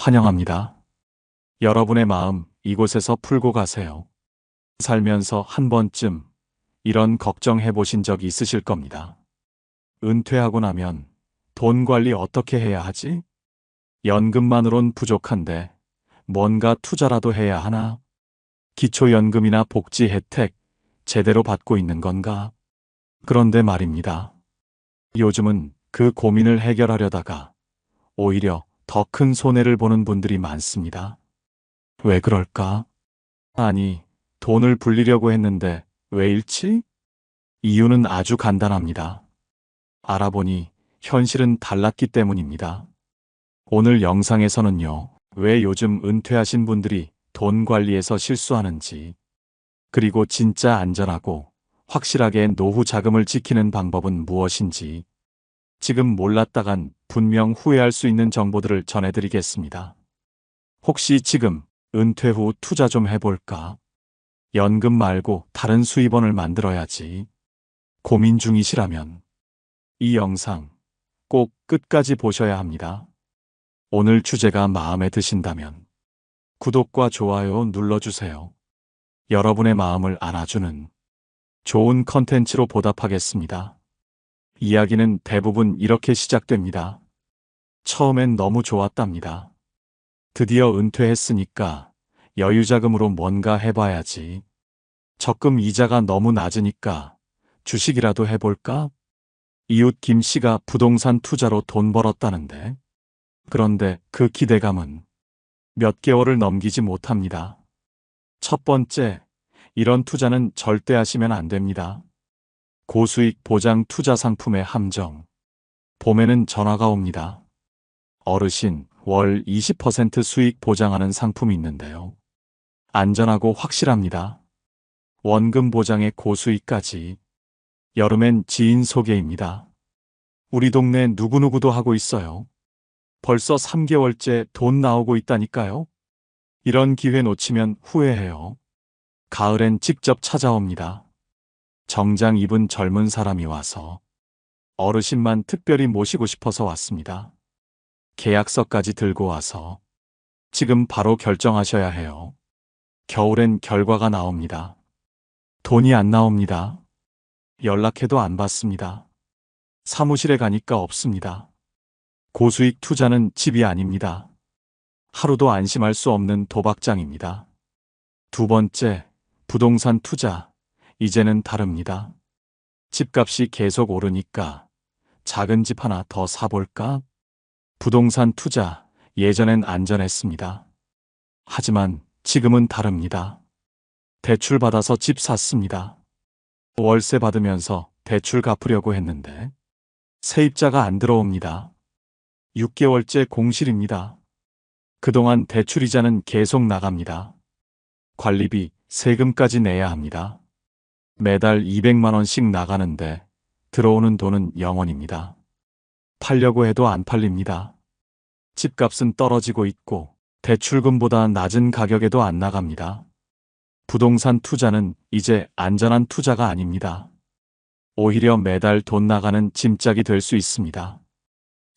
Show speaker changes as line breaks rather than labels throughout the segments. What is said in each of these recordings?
환영합니다. 여러분의 마음 이곳에서 풀고 가세요. 살면서 한 번쯤 이런 걱정해 보신 적 있으실 겁니다. 은퇴하고 나면 돈 관리 어떻게 해야 하지? 연금만으론 부족한데 뭔가 투자라도 해야 하나? 기초연금이나 복지 혜택 제대로 받고 있는 건가? 그런데 말입니다. 요즘은 그 고민을 해결하려다가 오히려 더 큰 손해를 보는 분들이 많습니다. 왜 그럴까? 아니, 돈을 불리려고 했는데 왜 잃지? 이유는 아주 간단합니다. 알아보니 현실은 달랐기 때문입니다. 오늘 영상에서는요, 왜 요즘 은퇴하신 분들이 돈 관리에서 실수하는지, 그리고 진짜 안전하고 확실하게 노후 자금을 지키는 방법은 무엇인지, 지금 몰랐다간 분명 후회할 수 있는 정보들을 전해드리겠습니다. 혹시 지금 은퇴 후 투자 좀 해볼까? 연금 말고 다른 수입원을 만들어야지. 고민 중이시라면 이 영상 꼭 끝까지 보셔야 합니다. 오늘 주제가 마음에 드신다면 구독과 좋아요 눌러주세요. 여러분의 마음을 안아주는 좋은 컨텐츠로 보답하겠습니다. 이야기는 대부분 이렇게 시작됩니다. 처음엔 너무 좋았답니다. 드디어 은퇴했으니까 여유자금으로 뭔가 해봐야지. 적금 이자가 너무 낮으니까 주식이라도 해볼까? 이웃 김 씨가 부동산 투자로 돈 벌었다는데. 그런데 그 기대감은 몇 개월을 넘기지 못합니다. 첫 번째, 이런 투자는 절대 하시면 안 됩니다. 고수익 보장 투자 상품의 함정. 봄에는 전화가 옵니다. 어르신, 월 20% 수익 보장하는 상품이 있는데요. 안전하고 확실합니다. 원금 보장에 고수익까지. 여름엔 지인 소개입니다. 우리 동네 누구누구도 하고 있어요. 벌써 3개월째 돈 나오고 있다니까요. 이런 기회 놓치면 후회해요. 가을엔 직접 찾아옵니다. 정장 입은 젊은 사람이 와서 어르신만 특별히 모시고 싶어서 왔습니다. 계약서까지 들고 와서 지금 바로 결정하셔야 해요. 겨울엔 결과가 나옵니다. 돈이 안 나옵니다. 연락해도 안 받습니다. 사무실에 가니까 없습니다. 고수익 투자는 집이 아닙니다. 하루도 안심할 수 없는 도박장입니다. 두 번째, 부동산 투자. 이제는 다릅니다. 집값이 계속 오르니까 작은 집 하나 더 사볼까? 부동산 투자, 예전엔 안전했습니다. 하지만 지금은 다릅니다. 대출 받아서 집 샀습니다. 월세 받으면서 대출 갚으려고 했는데 세입자가 안 들어옵니다. 6개월째 공실입니다. 그동안 대출이자는 계속 나갑니다. 관리비, 세금까지 내야 합니다. 매달 200만 원씩 나가는데 들어오는 돈은 0원입니다. 팔려고 해도 안 팔립니다. 집값은 떨어지고 있고 대출금보다 낮은 가격에도 안 나갑니다. 부동산 투자는 이제 안전한 투자가 아닙니다. 오히려 매달 돈 나가는 짐짝이 될 수 있습니다.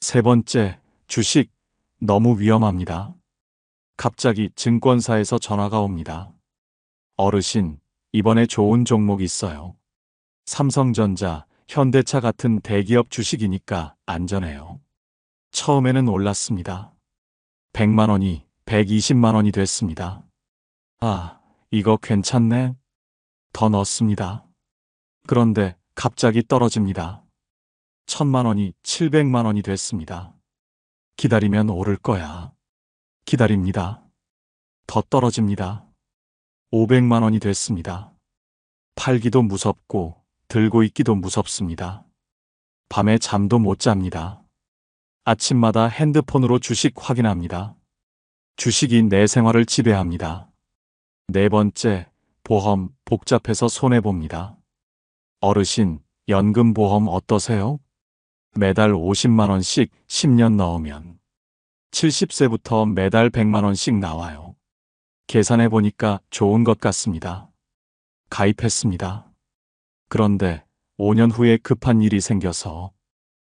세 번째, 주식. 너무 위험합니다. 갑자기 증권사에서 전화가 옵니다. 어르신, 이번에 좋은 종목 있어요. 삼성전자, 현대차 같은 대기업 주식이니까 안전해요. 처음에는 올랐습니다. 100만 원이 120만 원이 됐습니다. 아, 이거 괜찮네? 더 넣습니다. 그런데 갑자기 떨어집니다. 1000만 원이 700만 원이 됐습니다. 기다리면 오를 거야. 기다립니다. 더 떨어집니다. 500만 원이 됐습니다. 팔기도 무섭고 들고 있기도 무섭습니다. 밤에 잠도 못 잡니다. 아침마다 핸드폰으로 주식 확인합니다. 주식이 내 생활을 지배합니다. 네 번째, 보험 복잡해서 손해봅니다. 어르신, 연금보험 어떠세요? 매달 50만 원씩 10년 넣으면 70세부터 매달 100만 원씩 나와요. 계산해 보니까 좋은 것 같습니다. 가입했습니다. 그런데 5년 후에 급한 일이 생겨서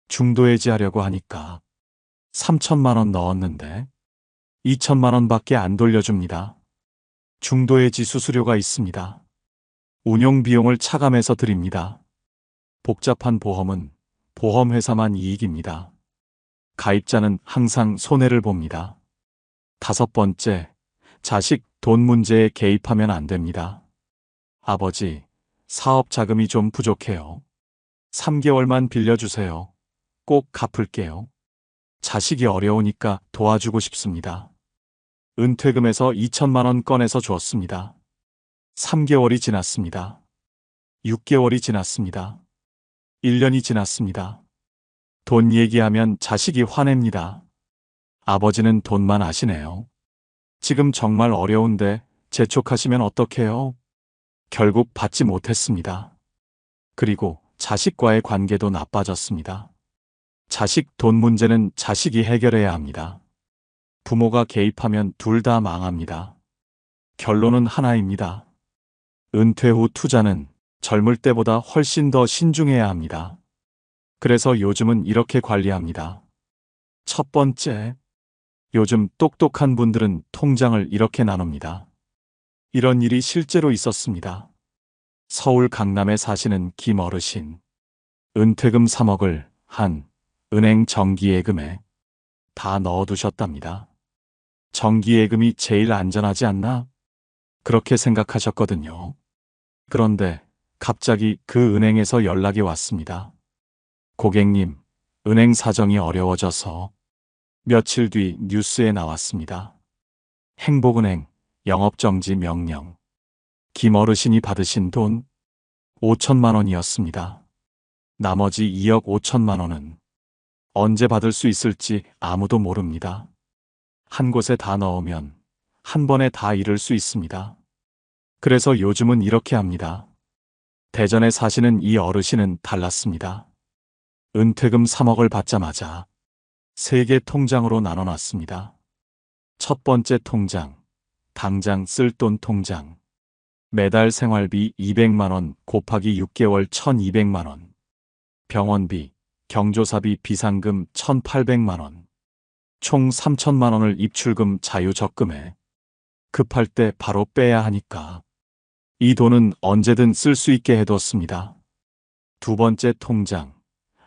중도해지하려고 하니까 3천만 원 넣었는데 2천만 원밖에 안 돌려줍니다. 중도해지 수수료가 있습니다. 운용 비용을 차감해서 드립니다. 복잡한 보험은 보험회사만 이익입니다. 가입자는 항상 손해를 봅니다. 5번째, 자식 돈 문제에 개입하면 안 됩니다. 아버지, 사업 자금이 좀 부족해요. 3개월만 빌려주세요. 꼭 갚을게요. 자식이 어려우니까 도와주고 싶습니다. 은퇴금에서 2천만 원 꺼내서 주었습니다. 3개월이 지났습니다. 6개월이 지났습니다. 1년이 지났습니다. 돈 얘기하면 자식이 화냅니다. 아버지는 돈만 아시네요. 지금 정말 어려운데 재촉하시면 어떡해요? 결국 받지 못했습니다. 그리고 자식과의 관계도 나빠졌습니다. 자식 돈 문제는 자식이 해결해야 합니다. 부모가 개입하면 둘 다 망합니다. 결론은 하나입니다. 은퇴 후 투자는 젊을 때보다 훨씬 더 신중해야 합니다. 그래서 요즘은 이렇게 관리합니다. 첫 번째, 요즘 똑똑한 분들은 통장을 이렇게 나눕니다. 이런 일이 실제로 있었습니다. 서울 강남에 사시는 김 어르신. 은퇴금 3억을 한 은행 정기예금에 다 넣어두셨답니다. 정기예금이 제일 안전하지 않나? 그렇게 생각하셨거든요. 그런데 갑자기 그 은행에서 연락이 왔습니다. 고객님, 은행 사정이 어려워져서. 며칠 뒤 뉴스에 나왔습니다. 행복은행 영업정지 명령. 김 어르신이 받으신 돈 5천만 원이었습니다. 나머지 2억 5천만 원은 언제 받을 수 있을지 아무도 모릅니다. 한 곳에 다 넣으면 한 번에 다 잃을 수 있습니다. 그래서 요즘은 이렇게 합니다. 대전에 사시는 이 어르신은 달랐습니다. 은퇴금 3억을 받자마자 3개 통장으로 나눠놨습니다. 첫 번째 통장, 당장 쓸 돈 통장. 매달 생활비 200만 원 곱하기 6개월 1,200만 원. 병원비, 경조사비 비상금 1,800만 원. 총 3천만 원을 입출금 자유적금에. 급할 때 바로 빼야 하니까. 이 돈은 언제든 쓸 수 있게 해뒀습니다. 두 번째 통장,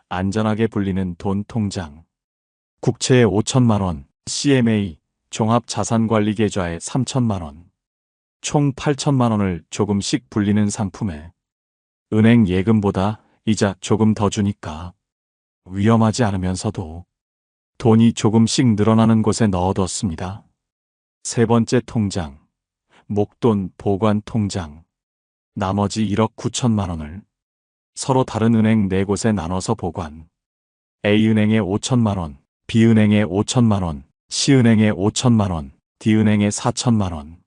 안전하게 불리는 돈 통장. 국채에 5천만 원, CMA, 종합자산관리계좌에 3천만 원. 총 8천만 원을 조금씩 불리는 상품에 은행 예금보다 이자 조금 더 주니까 위험하지 않으면서도 돈이 조금씩 늘어나는 곳에 넣어뒀습니다. 세 번째 통장, 목돈 보관 통장. 나머지 1억 9천만 원을 서로 다른 은행 4곳에 나눠서 보관. A은행에 5천만 원, B은행에 5천만 원, C은행에 5천만 원, D은행에 4천만 원.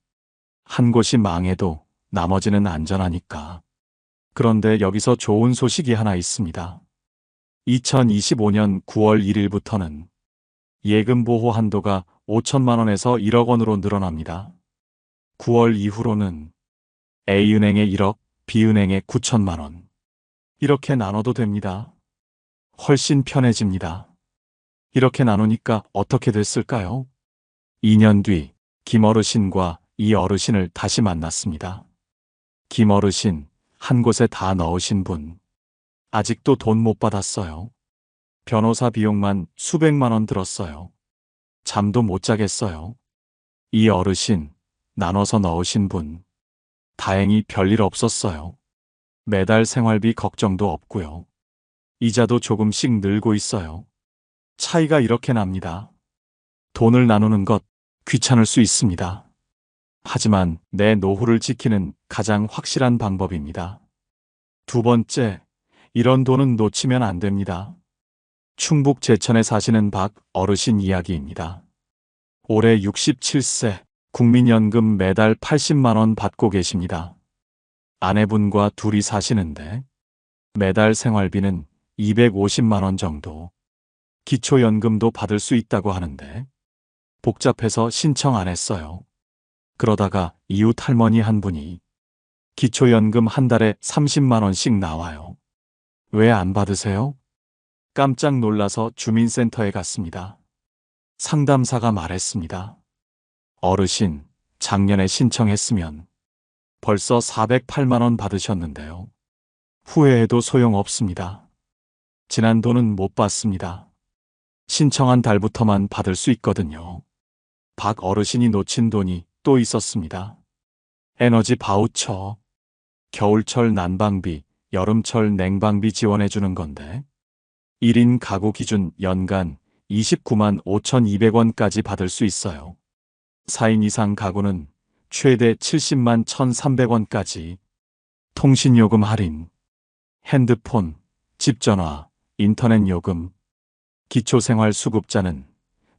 한 곳이 망해도 나머지는 안전하니까. 그런데 여기서 좋은 소식이 하나 있습니다. 2025년 9월 1일부터는 예금 보호 한도가 5천만 원에서 1억 원으로 늘어납니다. 9월 이후로는 A은행에 1억, B은행에 9천만 원. 이렇게 나눠도 됩니다. 훨씬 편해집니다. 이렇게 나누니까 어떻게 됐을까요? 2년 뒤 김 어르신과 이 어르신을 다시 만났습니다. 김 어르신, 한 곳에 다 넣으신 분. 아직도 돈 못 받았어요. 변호사 비용만 수백만 원 들었어요. 잠도 못 자겠어요. 이 어르신, 나눠서 넣으신 분. 다행히 별일 없었어요. 매달 생활비 걱정도 없고요. 이자도 조금씩 늘고 있어요. 차이가 이렇게 납니다. 돈을 나누는 것 귀찮을 수 있습니다. 하지만 내 노후를 지키는 가장 확실한 방법입니다. 두 번째, 이런 돈은 놓치면 안 됩니다. 충북 제천에 사시는 박 어르신 이야기입니다. 올해 67세, 국민연금 매달 80만 원 받고 계십니다. 아내분과 둘이 사시는데 매달 생활비는 250만 원 정도. 기초연금도 받을 수 있다고 하는데 복잡해서 신청 안 했어요. 그러다가 이웃 할머니 한 분이 기초연금 한 달에 30만 원씩 나와요. 왜 안 받으세요? 깜짝 놀라서 주민센터에 갔습니다. 상담사가 말했습니다. 어르신, 작년에 신청했으면 벌써 408만 원 받으셨는데요. 후회해도 소용없습니다. 지난 돈은 못 받습니다. 신청한 달부터만 받을 수 있거든요. 박 어르신이 놓친 돈이 또 있었습니다. 에너지 바우처. 겨울철 난방비, 여름철 냉방비 지원해주는 건데 1인 가구 기준 연간 29만 5,200원까지 받을 수 있어요. 4인 이상 가구는 최대 70만 1,300원까지. 통신요금 할인, 핸드폰, 집전화, 인터넷 요금, 기초생활수급자는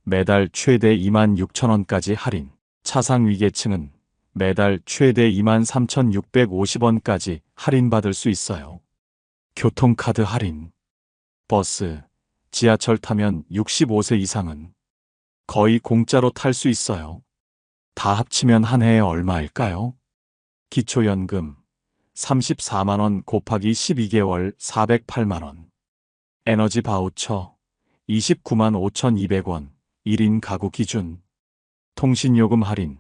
매달 최대 2만 6천원까지 할인, 차상위계층은 매달 최대 2만 3,650원까지 할인받을 수 있어요. 교통카드 할인, 버스, 지하철 타면 65세 이상은 거의 공짜로 탈 수 있어요. 다 합치면 한 해에 얼마일까요? 기초연금 34만원 곱하기 12개월 408만원. 에너지 바우처 29만 5,200원 1인 가구 기준. 통신요금 할인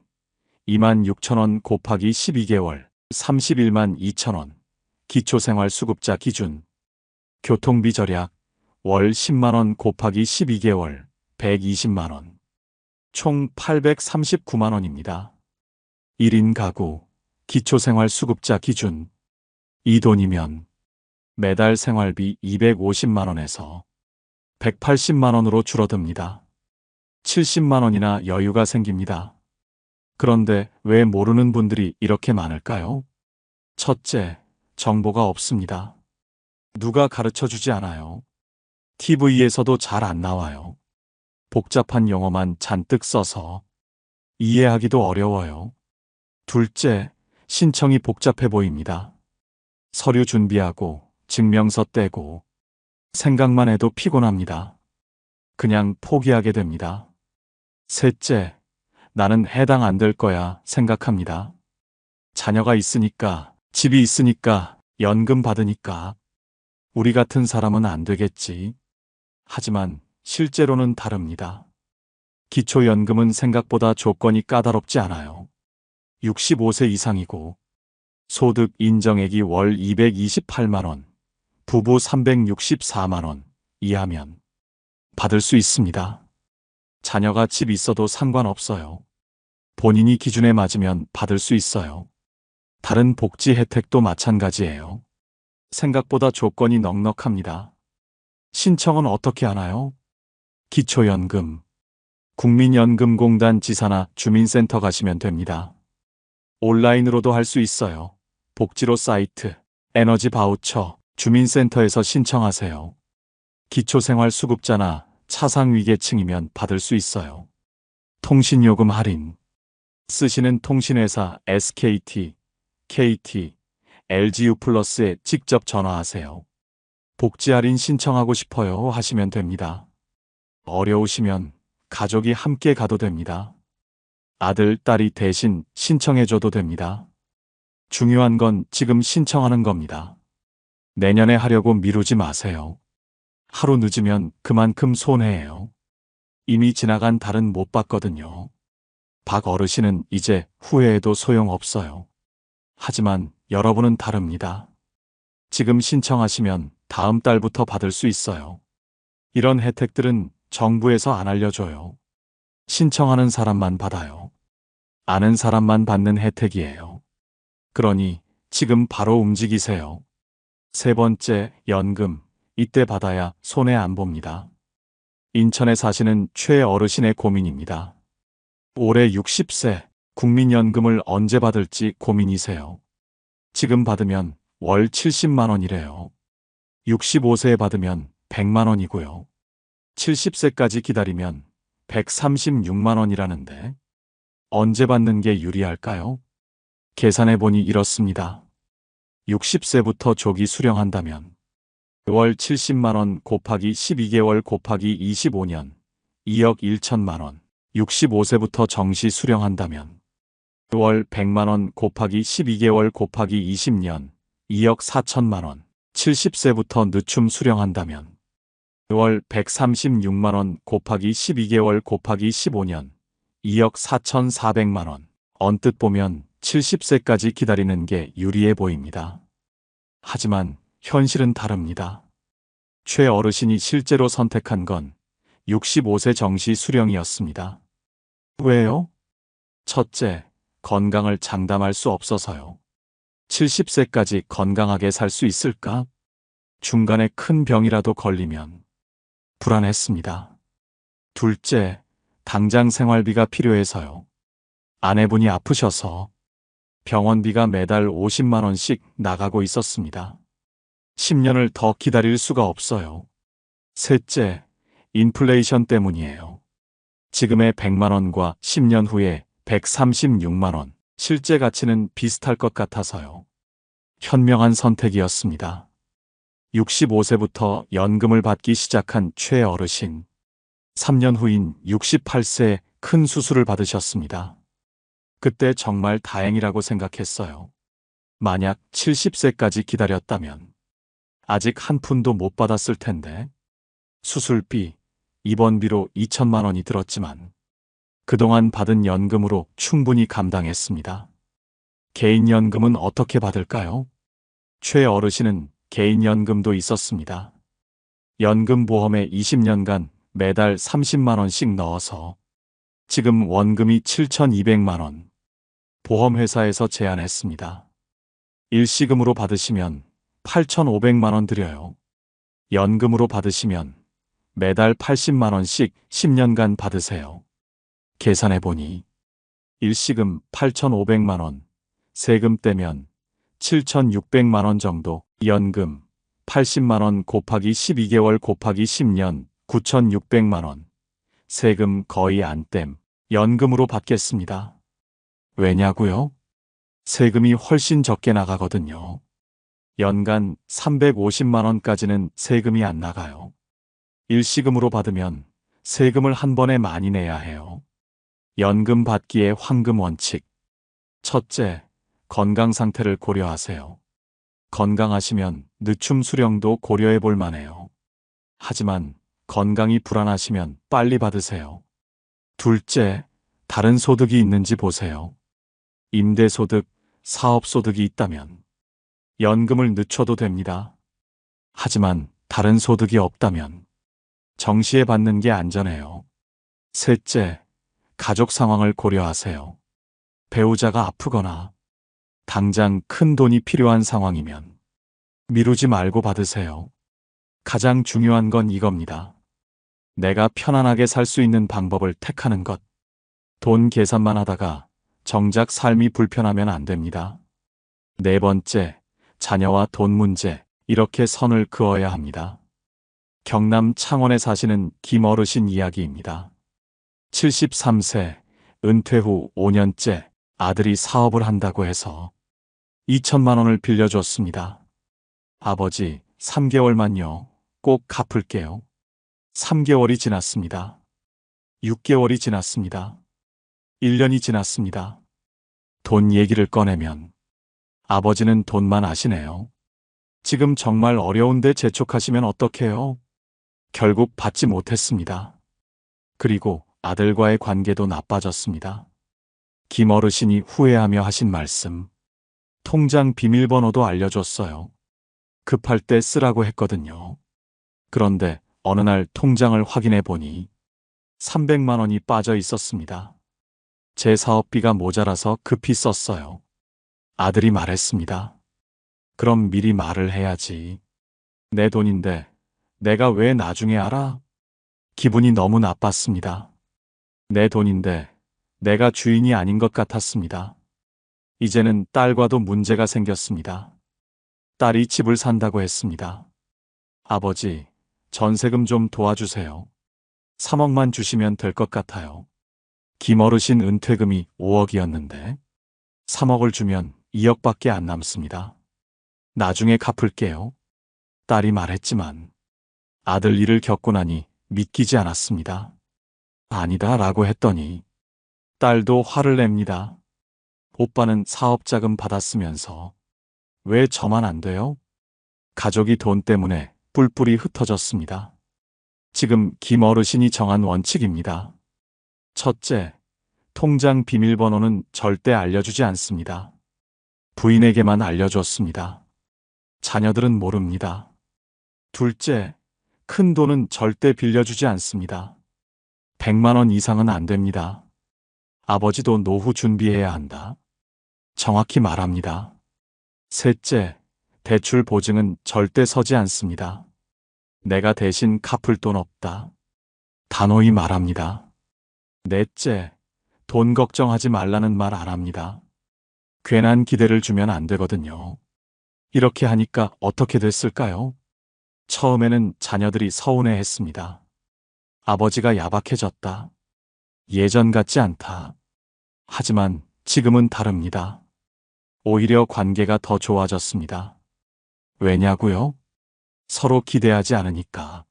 2만 6천원 곱하기 12개월 31만 2천원. 기초생활수급자 기준. 교통비 절약 월 10만원 곱하기 12개월 120만원. 총 839만원입니다. 1인 가구, 기초생활수급자 기준. 이 돈이면 매달 생활비 250만원에서 180만원으로 줄어듭니다. 70만원이나 여유가 생깁니다. 그런데 왜 모르는 분들이 이렇게 많을까요? 첫째, 정보가 없습니다. 누가 가르쳐주지 않아요. TV에서도 잘 안 나와요. 복잡한 용어만 잔뜩 써서 이해하기도 어려워요. 둘째, 신청이 복잡해 보입니다. 서류 준비하고 증명서 떼고 생각만 해도 피곤합니다. 그냥 포기하게 됩니다. 셋째, 나는 해당 안 될 거야 생각합니다. 자녀가 있으니까, 집이 있으니까, 연금 받으니까 우리 같은 사람은 안 되겠지. 하지만 실제로는 다릅니다. 기초연금은 생각보다 조건이 까다롭지 않아요. 65세 이상이고 소득 인정액이 월 228만원, 부부 364만원 이하면 받을 수 있습니다. 자녀가 집 있어도 상관없어요. 본인이 기준에 맞으면 받을 수 있어요. 다른 복지 혜택도 마찬가지예요. 생각보다 조건이 넉넉합니다. 신청은 어떻게 하나요? 기초연금, 국민연금공단 지사나 주민센터 가시면 됩니다. 온라인으로도 할 수 있어요. 복지로 사이트, 에너지 바우처, 주민센터에서 신청하세요. 기초생활수급자나 차상위계층이면 받을 수 있어요. 통신요금 할인, 쓰시는 통신회사 SKT, KT, LGU+에 직접 전화하세요. 복지 할인 신청하고 싶어요 하시면 됩니다. 어려우시면 가족이 함께 가도 됩니다. 아들, 딸이 대신 신청해줘도 됩니다. 중요한 건 지금 신청하는 겁니다. 내년에 하려고 미루지 마세요. 하루 늦으면 그만큼 손해예요. 이미 지나간 달은 못 받거든요. 박 어르신은 이제 후회해도 소용없어요. 하지만 여러분은 다릅니다. 지금 신청하시면 다음 달부터 받을 수 있어요. 이런 혜택들은 정부에서 안 알려줘요. 신청하는 사람만 받아요. 아는 사람만 받는 혜택이에요. 그러니 지금 바로 움직이세요. 세 번째, 연금. 이때 받아야 손해 안 봅니다. 인천에 사시는 최 어르신의 고민입니다. 올해 60세, 국민연금을 언제 받을지 고민이세요. 지금 받으면 월 70만 원이래요. 65세에 받으면 100만 원이고요. 70세까지 기다리면 136만 원이라는데 언제 받는 게 유리할까요? 계산해보니 이렇습니다. 60세부터 조기 수령한다면 월 70만 원 곱하기 12개월 곱하기 25년 2억 1천만 원. 65세부터 정시 수령한다면 월 100만 원 곱하기 12개월 곱하기 20년 2억 4천만 원. 70세부터 늦춤 수령한다면 월 136만 원 곱하기 12개월 곱하기 15년 2억 4,400만 원. 언뜻 보면 70세까지 기다리는 게 유리해 보입니다. 하지만 현실은 다릅니다. 최 어르신이 실제로 선택한 건 65세 정시 수령이었습니다. 왜요? 첫째, 건강을 장담할 수 없어서요. 70세까지 건강하게 살 수 있을까? 중간에 큰 병이라도 걸리면 불안했습니다. 둘째, 당장 생활비가 필요해서요. 아내분이 아프셔서 병원비가 매달 50만 원씩 나가고 있었습니다. 10년을 더 기다릴 수가 없어요. 셋째, 인플레이션 때문이에요. 지금의 100만 원과 10년 후에 136만 원, 실제 가치는 비슷할 것 같아서요. 현명한 선택이었습니다. 65세부터 연금을 받기 시작한 최 어르신. 3년 후인 68세에 큰 수술을 받으셨습니다. 그때 정말 다행이라고 생각했어요. 만약 70세까지 기다렸다면 아직 한 푼도 못 받았을 텐데. 수술비, 입원비로 2천만 원이 들었지만 그동안 받은 연금으로 충분히 감당했습니다. 개인연금은 어떻게 받을까요? 최 어르신은 개인연금도 있었습니다. 연금보험에 20년간 매달 30만 원씩 넣어서 지금 원금이 7,200만 원. 보험회사에서 제안했습니다. 일시금으로 받으시면 8,500만 원 드려요. 연금으로 받으시면 매달 80만 원씩 10년간 받으세요. 계산해보니 일시금 8,500만 원, 세금 떼면 7,600만 원 정도, 연금 80만 원 곱하기 12개월 곱하기 10년 9,600만 원, 세금 거의 안 땜, 연금으로 받겠습니다. 왜냐고요? 세금이 훨씬 적게 나가거든요. 연간 350만 원까지는 세금이 안 나가요. 일시금으로 받으면 세금을 한 번에 많이 내야 해요. 연금 받기의 황금 원칙. 첫째, 건강 상태를 고려하세요. 건강하시면 늦춤 수령도 고려해 볼 만해요. 하지만 건강이 불안하시면 빨리 받으세요. 둘째, 다른 소득이 있는지 보세요. 임대소득, 사업소득이 있다면 연금을 늦춰도 됩니다. 하지만 다른 소득이 없다면 정시에 받는 게 안전해요. 셋째, 가족 상황을 고려하세요. 배우자가 아프거나 당장 큰 돈이 필요한 상황이면 미루지 말고 받으세요. 가장 중요한 건 이겁니다. 내가 편안하게 살 수 있는 방법을 택하는 것. 돈 계산만 하다가 정작 삶이 불편하면 안 됩니다. 네 번째, 자녀와 돈 문제. 이렇게 선을 그어야 합니다. 경남 창원에 사시는 김 어르신 이야기입니다. 73세, 은퇴 후 5년째 아들이 사업을 한다고 해서 2천만 원을 빌려줬습니다. 아버지, 3개월만요. 꼭 갚을게요. 3개월이 지났습니다. 6개월이 지났습니다. 1년이 지났습니다. 돈 얘기를 꺼내면 아버지는 돈만 아시네요. 지금 정말 어려운데 재촉하시면 어떡해요? 결국 받지 못했습니다. 그리고 아들과의 관계도 나빠졌습니다. 김 어르신이 후회하며 하신 말씀. 통장 비밀번호도 알려줬어요. 급할 때 쓰라고 했거든요. 그런데 어느 날 통장을 확인해 보니 300만 원이 빠져 있었습니다. 제 사업비가 모자라서 급히 썼어요. 아들이 말했습니다. 그럼 미리 말을 해야지. 내 돈인데 내가 왜 나중에 알아? 기분이 너무 나빴습니다. 내 돈인데 내가 주인이 아닌 것 같았습니다. 이제는 딸과도 문제가 생겼습니다. 딸이 집을 산다고 했습니다. 아버지, 전세금 좀 도와주세요. 3억만 주시면 될 것 같아요. 김 어르신 은퇴금이 5억이었는데 3억을 주면 2억밖에 안 남습니다. 나중에 갚을게요. 딸이 말했지만 아들 일을 겪고 나니 믿기지 않았습니다. 아니다 라고 했더니 딸도 화를 냅니다. 오빠는 사업자금 받았으면서 왜 저만 안 돼요? 가족이 돈 때문에 뿔뿔이 흩어졌습니다. 지금 김 어르신이 정한 원칙입니다. 첫째, 통장 비밀번호는 절대 알려주지 않습니다. 부인에게만 알려줬습니다. 자녀들은 모릅니다. 둘째, 큰 돈은 절대 빌려주지 않습니다. 100만 원 이상은 안 됩니다. 아버지도 노후 준비해야 한다. 정확히 말합니다. 셋째, 대출 보증은 절대 서지 않습니다. 내가 대신 갚을 돈 없다. 단호히 말합니다. 넷째, 돈 걱정하지 말라는 말 안 합니다. 괜한 기대를 주면 안 되거든요. 이렇게 하니까 어떻게 됐을까요? 처음에는 자녀들이 서운해했습니다. 아버지가 야박해졌다. 예전 같지 않다. 하지만 지금은 다릅니다. 오히려 관계가 더 좋아졌습니다. 왜냐고요? 서로 기대하지 않으니까.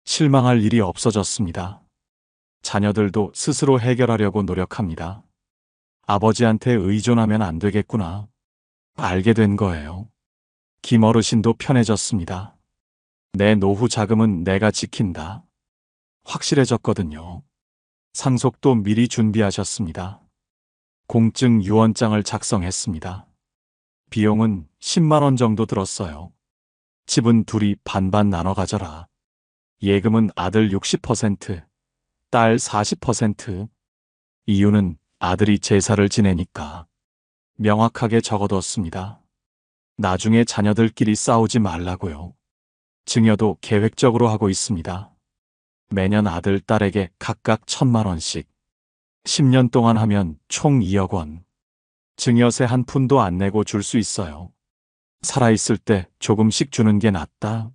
실망할 일이 없어졌습니다. 자녀들도 스스로 해결하려고 노력합니다. 아버지한테 의존하면 안 되겠구나. 알게 된 거예요. 김어르신도 편해졌습니다. 내 노후 자금은 내가 지킨다. 확실해졌거든요. 상속도 미리 준비하셨습니다. 공증 유언장을 작성했습니다. 비용은 10만 원 정도 들었어요. 집은 둘이 반반 나눠 가져라. 예금은 아들 60%, 딸 40%. 이유는 아들이 제사를 지내니까. 명확하게 적어뒀습니다. 나중에 자녀들끼리 싸우지 말라고요. 증여도 계획적으로 하고 있습니다. 매년 아들, 딸에게 각각 1,000만 원씩. 10년 동안 하면 총 2억 원. 증여세 한 푼도 안 내고 줄 수 있어요. 살아있을 때 조금씩 주는 게 낫다.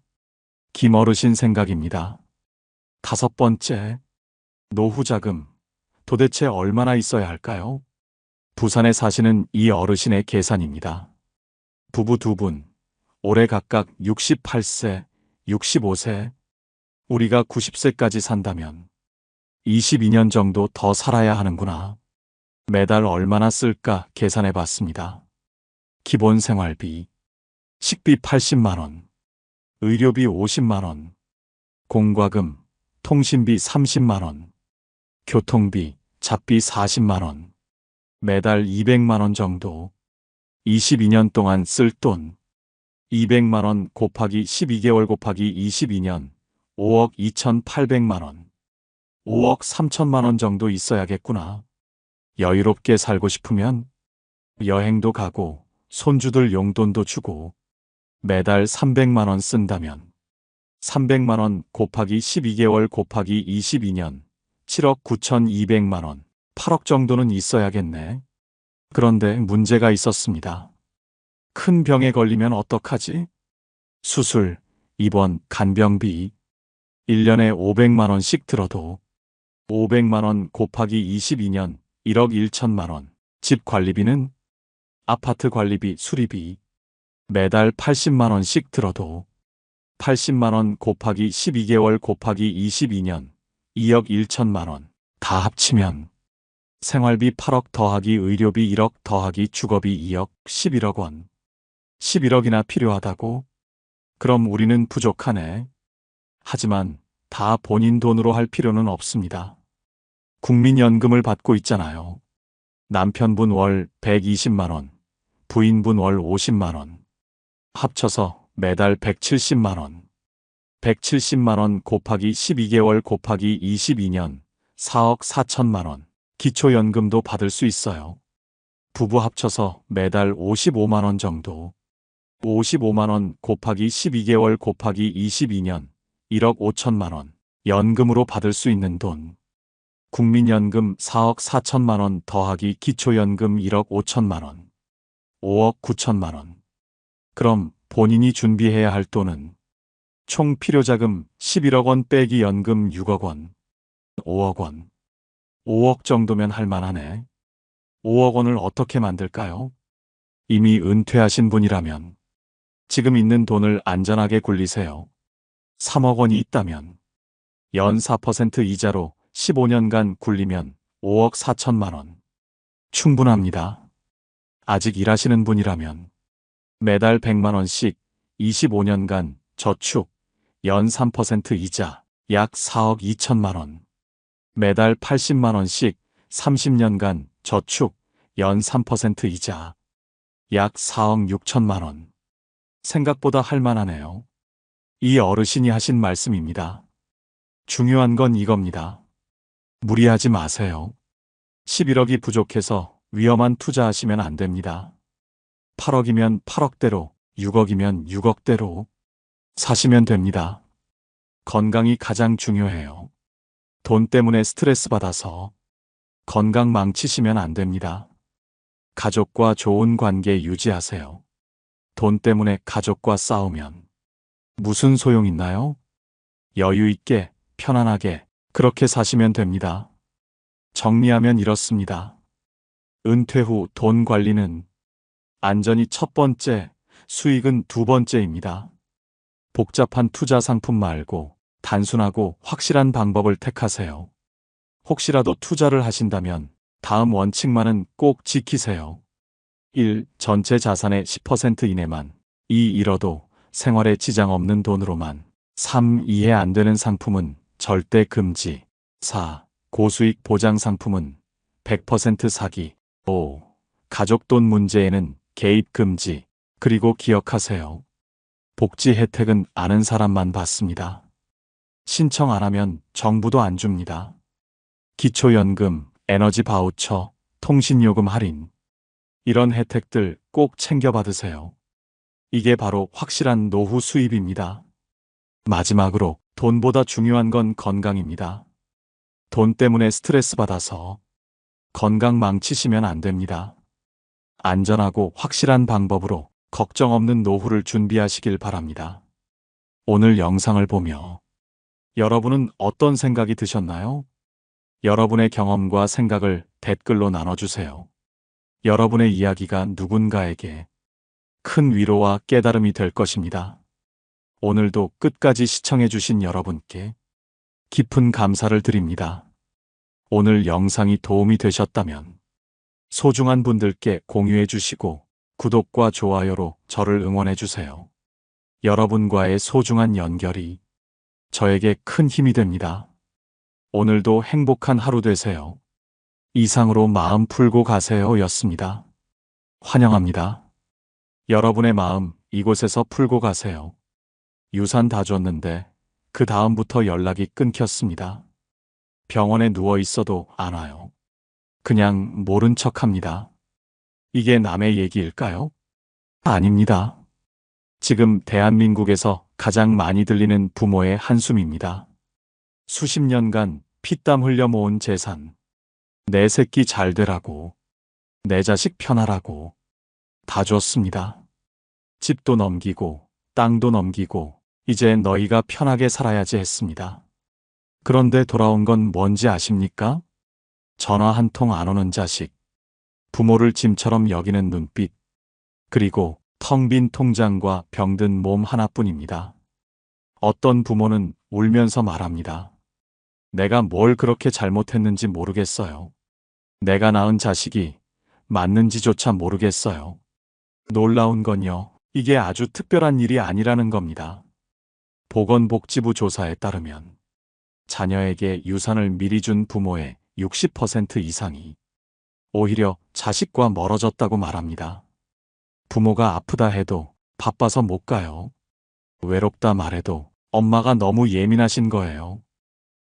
김어르신 생각입니다. 5번째, 노후자금. 도대체 얼마나 있어야 할까요? 부산에 사시는 이 어르신의 계산입니다. 부부 2분, 올해 각각 68세, 65세. 우리가 90세까지 산다면 22년 정도 더 살아야 하는구나. 매달 얼마나 쓸까 계산해 봤습니다. 기본 생활비, 식비 80만 원, 의료비 50만 원, 공과금, 통신비 30만 원, 교통비, 잡비 40만 원, 매달 200만 원 정도. 22년 동안 쓸 돈 200만 원 곱하기 12개월 곱하기 22년 5억 2,800만 원. 5억 3천만 원 정도 있어야겠구나. 여유롭게 살고 싶으면 여행도 가고 손주들 용돈도 주고 매달 300만 원 쓴다면 300만 원 곱하기 12개월 곱하기 22년 7억 9,200만 원, 8억 정도는 있어야겠네. 그런데 문제가 있었습니다. 큰 병에 걸리면 어떡하지? 수술, 입원, 간병비 1년에 500만 원씩 들어도 500만 원 곱하기 22년 1억 1천만 원. 집 관리비는 아파트 관리비, 수리비 매달 80만 원씩 들어도 80만 원 곱하기 12개월 곱하기 22년 2억 1천만 원. 다 합치면 생활비 8억 더하기 의료비 1억 더하기 주거비 2억 11억 원. 11억이나 필요하다고? 그럼 우리는 부족하네. 하지만 다 본인 돈으로 할 필요는 없습니다. 국민연금을 받고 있잖아요. 남편분 월 120만 원, 부인분 월 50만 원. 합쳐서 매달 170만 원. 170만 원 곱하기 12개월 곱하기 22년 4억 4천만 원. 기초연금도 받을 수 있어요. 부부 합쳐서 매달 55만 원 정도. 55만 원 곱하기 12개월 곱하기 22년 1억 5천만 원. 연금으로 받을 수 있는 돈. 국민연금 4억 4천만 원 더하기 기초연금 1억 5천만 원. 5억 9천만 원. 그럼 본인이 준비해야 할 돈은 총 필요자금 11억 원 빼기 연금 6억 원. 5억 원. 5억 정도면 할 만하네. 5억 원을 어떻게 만들까요? 이미 은퇴하신 분이라면 지금 있는 돈을 안전하게 굴리세요. 3억 원이 있다면 연 4% 이자로 15년간 굴리면 5억 4천만 원. 충분합니다. 아직 일하시는 분이라면 매달 100만 원씩 25년간 저축, 연 3% 이자, 약 4억 2천만 원. 매달 80만 원씩 30년간 저축 연 3% 이자 약 4억 6천만 원. 생각보다 할만하네요. 이 어르신이 하신 말씀입니다. 중요한 건 이겁니다. 무리하지 마세요. 11억이 부족해서 위험한 투자하시면 안 됩니다. 8억이면 8억대로, 6억이면 6억대로 사시면 됩니다. 건강이 가장 중요해요. 돈 때문에 스트레스 받아서 건강 망치시면 안 됩니다. 가족과 좋은 관계 유지하세요. 돈 때문에 가족과 싸우면 무슨 소용 있나요? 여유 있게, 편안하게 그렇게 사시면 됩니다. 정리하면 이렇습니다. 은퇴 후 돈 관리는 안전이 첫 번째, 수익은 두 번째입니다. 복잡한 투자 상품 말고 단순하고 확실한 방법을 택하세요. 혹시라도 투자를 하신다면 다음 원칙만은 꼭 지키세요. 1. 전체 자산의 10% 이내만. 2. 잃어도 생활에 지장 없는 돈으로만. 3. 이해 안 되는 상품은 절대 금지. 4. 고수익 보장 상품은 100% 사기. 5. 가족 돈 문제에는 개입 금지. 그리고 기억하세요. 복지 혜택은 아는 사람만 받습니다. 신청 안 하면 정부도 안 줍니다. 기초연금, 에너지 바우처, 통신요금 할인. 이런 혜택들 꼭 챙겨 받으세요. 이게 바로 확실한 노후 수입입니다. 마지막으로 돈보다 중요한 건 건강입니다. 돈 때문에 스트레스 받아서 건강 망치시면 안 됩니다. 안전하고 확실한 방법으로 걱정 없는 노후를 준비하시길 바랍니다. 오늘 영상을 보며 여러분은 어떤 생각이 드셨나요? 여러분의 경험과 생각을 댓글로 나눠주세요. 여러분의 이야기가 누군가에게 큰 위로와 깨달음이 될 것입니다. 오늘도 끝까지 시청해주신 여러분께 깊은 감사를 드립니다. 오늘 영상이 도움이 되셨다면 소중한 분들께 공유해 주시고 구독과 좋아요로 저를 응원해 주세요. 여러분과의 소중한 연결이 저에게 큰 힘이 됩니다. 오늘도 행복한 하루 되세요. 이상으로 마음 풀고 가세요 였습니다. 환영합니다. 여러분의 마음 이곳에서 풀고 가세요. 유산 다 줬는데 그 다음부터 연락이 끊겼습니다. 병원에 누워 있어도 안 와요. 그냥 모른 척합니다. 이게 남의 얘기일까요? 아닙니다. 지금 대한민국에서 가장 많이 들리는 부모의 한숨입니다. 수십 년간 피땀 흘려 모은 재산. 내 새끼 잘 되라고, 내 자식 편하라고 다 줬습니다. 집도 넘기고 땅도 넘기고 이제 너희가 편하게 살아야지 했습니다. 그런데 돌아온 건 뭔지 아십니까? 전화 한 통 안 오는 자식, 부모를 짐처럼 여기는 눈빛, 그리고 텅 빈 통장과 병든 몸 하나뿐입니다. 어떤 부모는 울면서 말합니다. 내가 뭘 그렇게 잘못했는지 모르겠어요. 내가 낳은 자식이 맞는지조차 모르겠어요. 놀라운 건요, 이게 아주 특별한 일이 아니라는 겁니다. 보건복지부 조사에 따르면 자녀에게 유산을 미리 준 부모의 60% 이상이 오히려 자식과 멀어졌다고 말합니다. 부모가 아프다 해도 바빠서 못 가요. 외롭다 말해도 엄마가 너무 예민하신 거예요.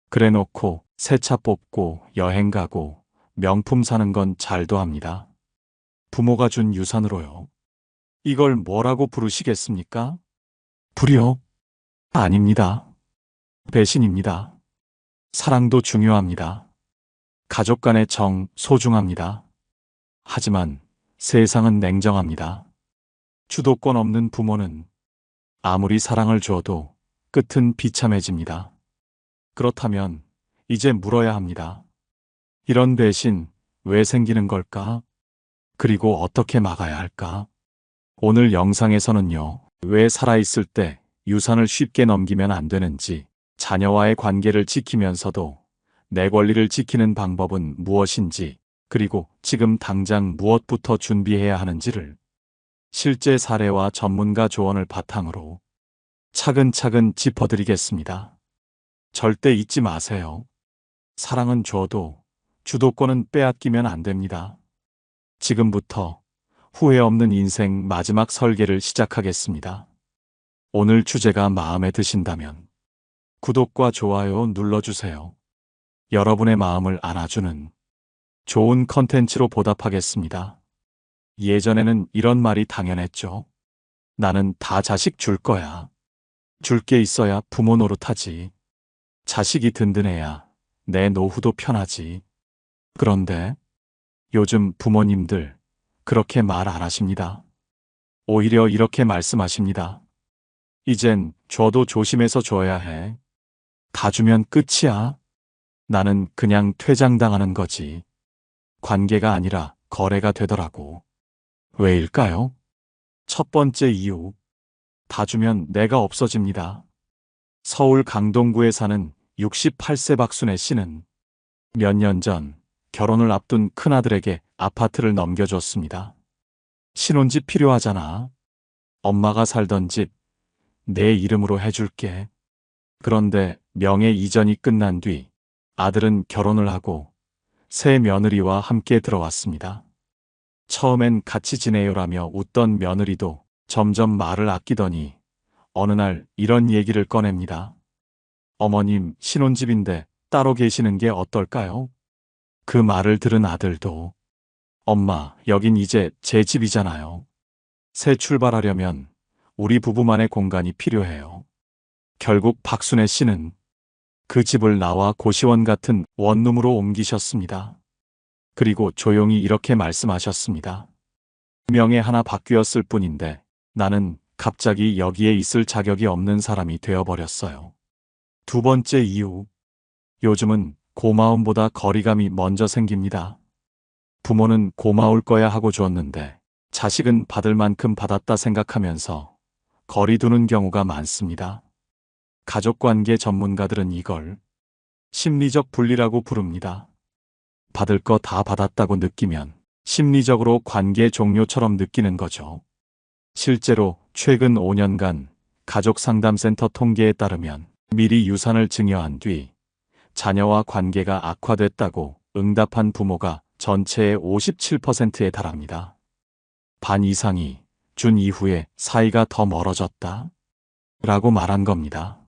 그래 놓고 새 차 뽑고 여행 가고 명품 사는 건 잘도 합니다. 부모가 준 유산으로요. 이걸 뭐라고 부르시겠습니까? 불효? 아닙니다. 배신입니다. 사랑도 중요합니다. 가족 간의 정 소중합니다. 하지만 세상은 냉정합니다. 주도권 없는 부모는 아무리 사랑을 줘도 끝은 비참해집니다. 그렇다면 이제 물어야 합니다. 이런 배신 왜 생기는 걸까? 그리고 어떻게 막아야 할까? 오늘 영상에서는요, 왜 살아있을 때 유산을 쉽게 넘기면 안 되는지, 자녀와의 관계를 지키면서도 내 권리를 지키는 방법은 무엇인지, 그리고 지금 당장 무엇부터 준비해야 하는지를 실제 사례와 전문가 조언을 바탕으로 차근차근 짚어드리겠습니다. 절대 잊지 마세요. 사랑은 줘도 주도권은 빼앗기면 안 됩니다. 지금부터 후회 없는 인생 마지막 설계를 시작하겠습니다. 오늘 주제가 마음에 드신다면 구독과 좋아요 눌러주세요. 여러분의 마음을 안아주는 좋은 컨텐츠로 보답하겠습니다. 예전에는 이런 말이 당연했죠. 나는 다 자식 줄 거야. 줄 게 있어야 부모 노릇하지. 자식이 든든해야 내 노후도 편하지. 그런데 요즘 부모님들 그렇게 말 안 하십니다. 오히려 이렇게 말씀하십니다. 이젠 줘도 조심해서 줘야 해. 다 주면 끝이야. 나는 그냥 퇴장당하는 거지. 관계가 아니라 거래가 되더라고. 왜일까요? 첫 번째 이유. 다 주면 내가 없어집니다. 서울 강동구에 사는 68세 박순애 씨는 몇 년 전 결혼을 앞둔 큰아들에게 아파트를 넘겨줬습니다. 신혼집 필요하잖아. 엄마가 살던 집 내 이름으로 해줄게. 그런데 명의 이전이 끝난 뒤 아들은 결혼을 하고 새 며느리와 함께 들어왔습니다. 처음엔 같이 지내요라며 웃던 며느리도 점점 말을 아끼더니 어느 날 이런 얘기를 꺼냅니다. 어머님, 신혼집인데 따로 계시는 게 어떨까요? 그 말을 들은 아들도 엄마, 여긴 이제 제 집이잖아요. 새 출발하려면 우리 부부만의 공간이 필요해요. 결국 박순애 씨는 그 집을 나와 고시원 같은 원룸으로 옮기셨습니다. 그리고 조용히 이렇게 말씀하셨습니다. 명예 하나 바뀌었을 뿐인데 나는 갑자기 여기에 있을 자격이 없는 사람이 되어버렸어요. 두 번째 이유. 요즘은 고마움보다 거리감이 먼저 생깁니다. 부모는 고마울 거야 하고 주었는데 자식은 받을 만큼 받았다 생각하면서 거리 두는 경우가 많습니다. 가족관계 전문가들은 이걸 심리적 분리라고 부릅니다. 받을 거 다 받았다고 느끼면 심리적으로 관계 종료처럼 느끼는 거죠. 실제로 최근 5년간 가족상담센터 통계에 따르면 미리 유산을 증여한 뒤 자녀와 관계가 악화됐다고 응답한 부모가 전체의 57%에 달합니다. 반 이상이 준 이후에 사이가 더 멀어졌다 라고 말한 겁니다.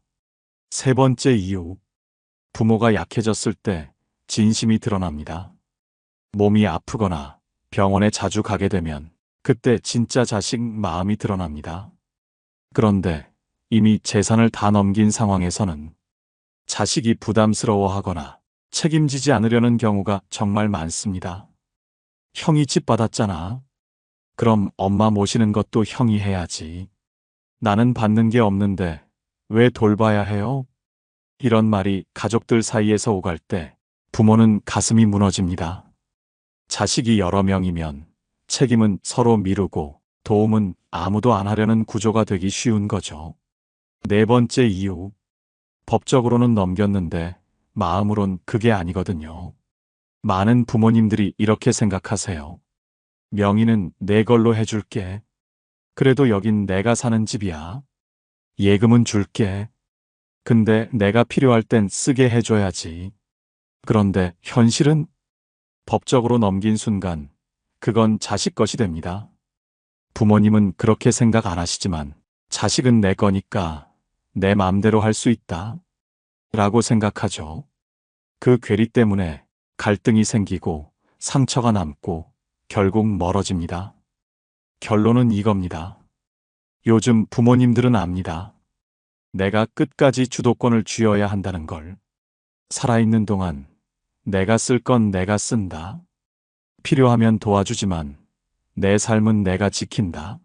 세 번째 이유. 부모가 약해졌을 때 진심이 드러납니다. 몸이 아프거나 병원에 자주 가게 되면 그때 진짜 자식 마음이 드러납니다. 그런데 이미 재산을 다 넘긴 상황에서는 자식이 부담스러워하거나 책임지지 않으려는 경우가 정말 많습니다. 형이 집 받았잖아. 그럼 엄마 모시는 것도 형이 해야지. 나는 받는 게 없는데 왜 돌봐야 해요? 이런 말이 가족들 사이에서 오갈 때 부모는 가슴이 무너집니다. 자식이 여러 명이면 책임은 서로 미루고 도움은 아무도 안 하려는 구조가 되기 쉬운 거죠. 네 번째 이유. 법적으로는 넘겼는데 마음으론 그게 아니거든요. 많은 부모님들이 이렇게 생각하세요. 명의는 내 걸로 해줄게. 그래도 여긴 내가 사는 집이야. 예금은 줄게. 근데 내가 필요할 땐 쓰게 해줘야지. 그런데 현실은 법적으로 넘긴 순간 그건 자식 것이 됩니다. 부모님은 그렇게 생각 안 하시지만 자식은 내 거니까 내 마음대로 할 수 있다 라고 생각하죠. 그 괴리 때문에 갈등이 생기고 상처가 남고 결국 멀어집니다. 결론은 이겁니다. 요즘 부모님들은 압니다. 내가 끝까지 주도권을 쥐어야 한다는 걸. 살아있는 동안 내가 쓸 건 내가 쓴다. 필요하면 도와주지만 내 삶은 내가 지킨다.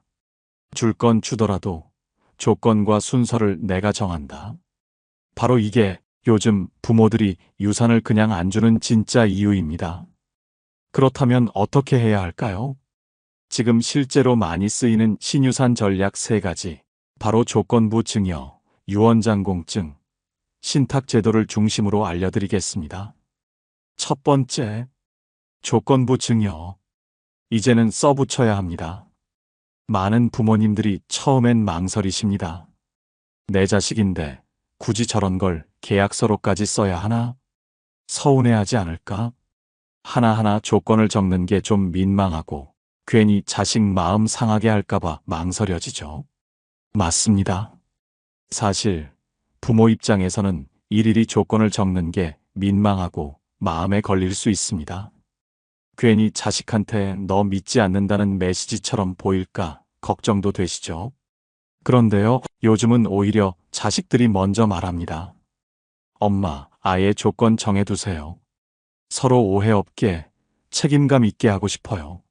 줄 건 주더라도 조건과 순서를 내가 정한다. 바로 이게 요즘 부모들이 유산을 그냥 안 주는 진짜 이유입니다. 그렇다면 어떻게 해야 할까요? 지금 실제로 많이 쓰이는 신유산 전략 3가지. 바로 조건부 증여, 유언장공증, 신탁 제도를 중심으로 알려드리겠습니다. 첫 번째, 조건부 증여. 이제는 써붙여야 합니다. 많은 부모님들이 처음엔 망설이십니다. 내 자식인데 굳이 저런 걸 계약서로까지 써야 하나? 서운해하지 않을까? 하나하나 조건을 적는 게 좀 민망하고 괜히 자식 마음 상하게 할까봐 망설여지죠. 맞습니다. 사실 부모 입장에서는 일일이 조건을 적는 게 민망하고 마음에 걸릴 수 있습니다. 괜히 자식한테 너 믿지 않는다는 메시지처럼 보일까 걱정도 되시죠? 그런데요, 요즘은 오히려 자식들이 먼저 말합니다. 엄마, 아예 조건 정해두세요. 서로 오해 없게 책임감 있게 하고 싶어요.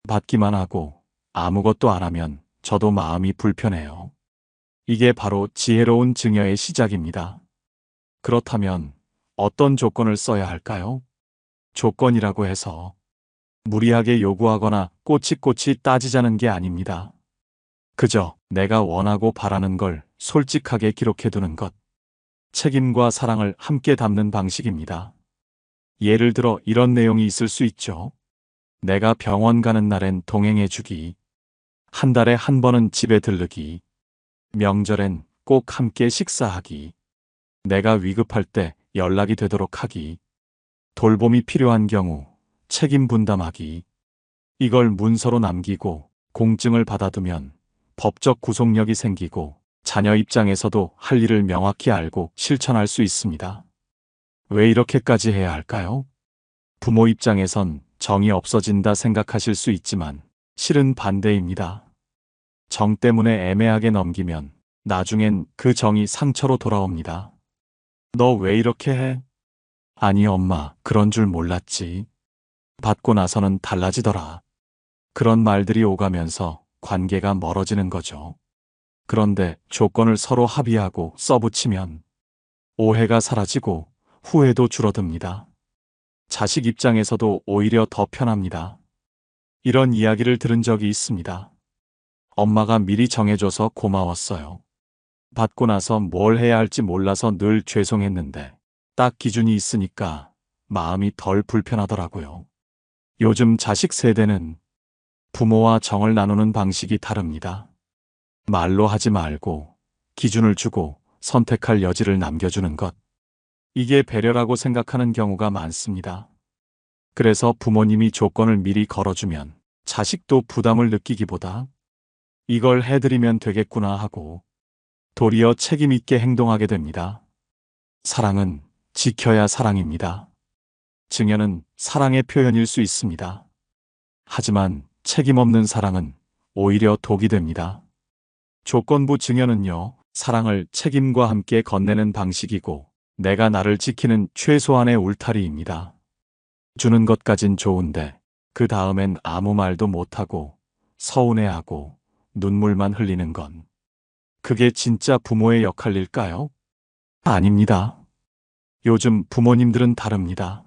받기만 하고 아무것도 안 하면 저도 마음이 불편해요. 이게 바로 지혜로운 증여의 시작입니다. 그렇다면 어떤 조건을 써야 할까요? 조건이라고 해서 무리하게 요구하거나 꼬치꼬치 따지자는 게 아닙니다. 그저 내가 원하고 바라는 걸 솔직하게 기록해두는 것. 책임과 사랑을 함께 담는 방식입니다. 예를 들어 이런 내용이 있을 수 있죠. 내가 병원 가는 날엔 동행해주기. 한 달에 한 번은 집에 들르기. 명절엔 꼭 함께 식사하기. 내가 위급할 때 연락이 되도록 하기. 돌봄이 필요한 경우 책임 분담하기. 이걸 문서로 남기고 공증을 받아두면 법적 구속력이 생기고 자녀 입장에서도 할 일을 명확히 알고 실천할 수 있습니다. 왜 이렇게까지 해야 할까요? 부모 입장에선 정이 없어진다 생각하실 수 있지만 실은 반대입니다. 정 때문에 애매하게 넘기면 나중엔 그 정이 상처로 돌아옵니다. 너 왜 이렇게 해? 아니 엄마, 그런 줄 몰랐지. 받고 나서는 달라지더라. 그런 말들이 오가면서 관계가 멀어지는 거죠. 그런데 조건을 서로 합의하고 써붙이면 오해가 사라지고 후회도 줄어듭니다. 자식 입장에서도 오히려 더 편합니다. 이런 이야기를 들은 적이 있습니다. 엄마가 미리 정해줘서 고마웠어요. 받고 나서 뭘 해야 할지 몰라서 늘 죄송했는데 딱 기준이 있으니까 마음이 덜 불편하더라고요. 요즘 자식 세대는 부모와 정을 나누는 방식이 다릅니다. 말로 하지 말고 기준을 주고 선택할 여지를 남겨주는 것. 이게 배려라고 생각하는 경우가 많습니다. 그래서 부모님이 조건을 미리 걸어주면 자식도 부담을 느끼기보다 이걸 해드리면 되겠구나 하고 도리어 책임있게 행동하게 됩니다. 사랑은 지켜야 사랑입니다. 증여는 사랑의 표현일 수 있습니다. 하지만 책임 없는 사랑은 오히려 독이 됩니다. 조건부 증여는요, 사랑을 책임과 함께 건네는 방식이고 내가 나를 지키는 최소한의 울타리입니다. 주는 것까진 좋은데 그 다음엔 아무 말도 못하고 서운해하고 눈물만 흘리는 건 그게 진짜 부모의 역할일까요? 아닙니다. 요즘 부모님들은 다릅니다.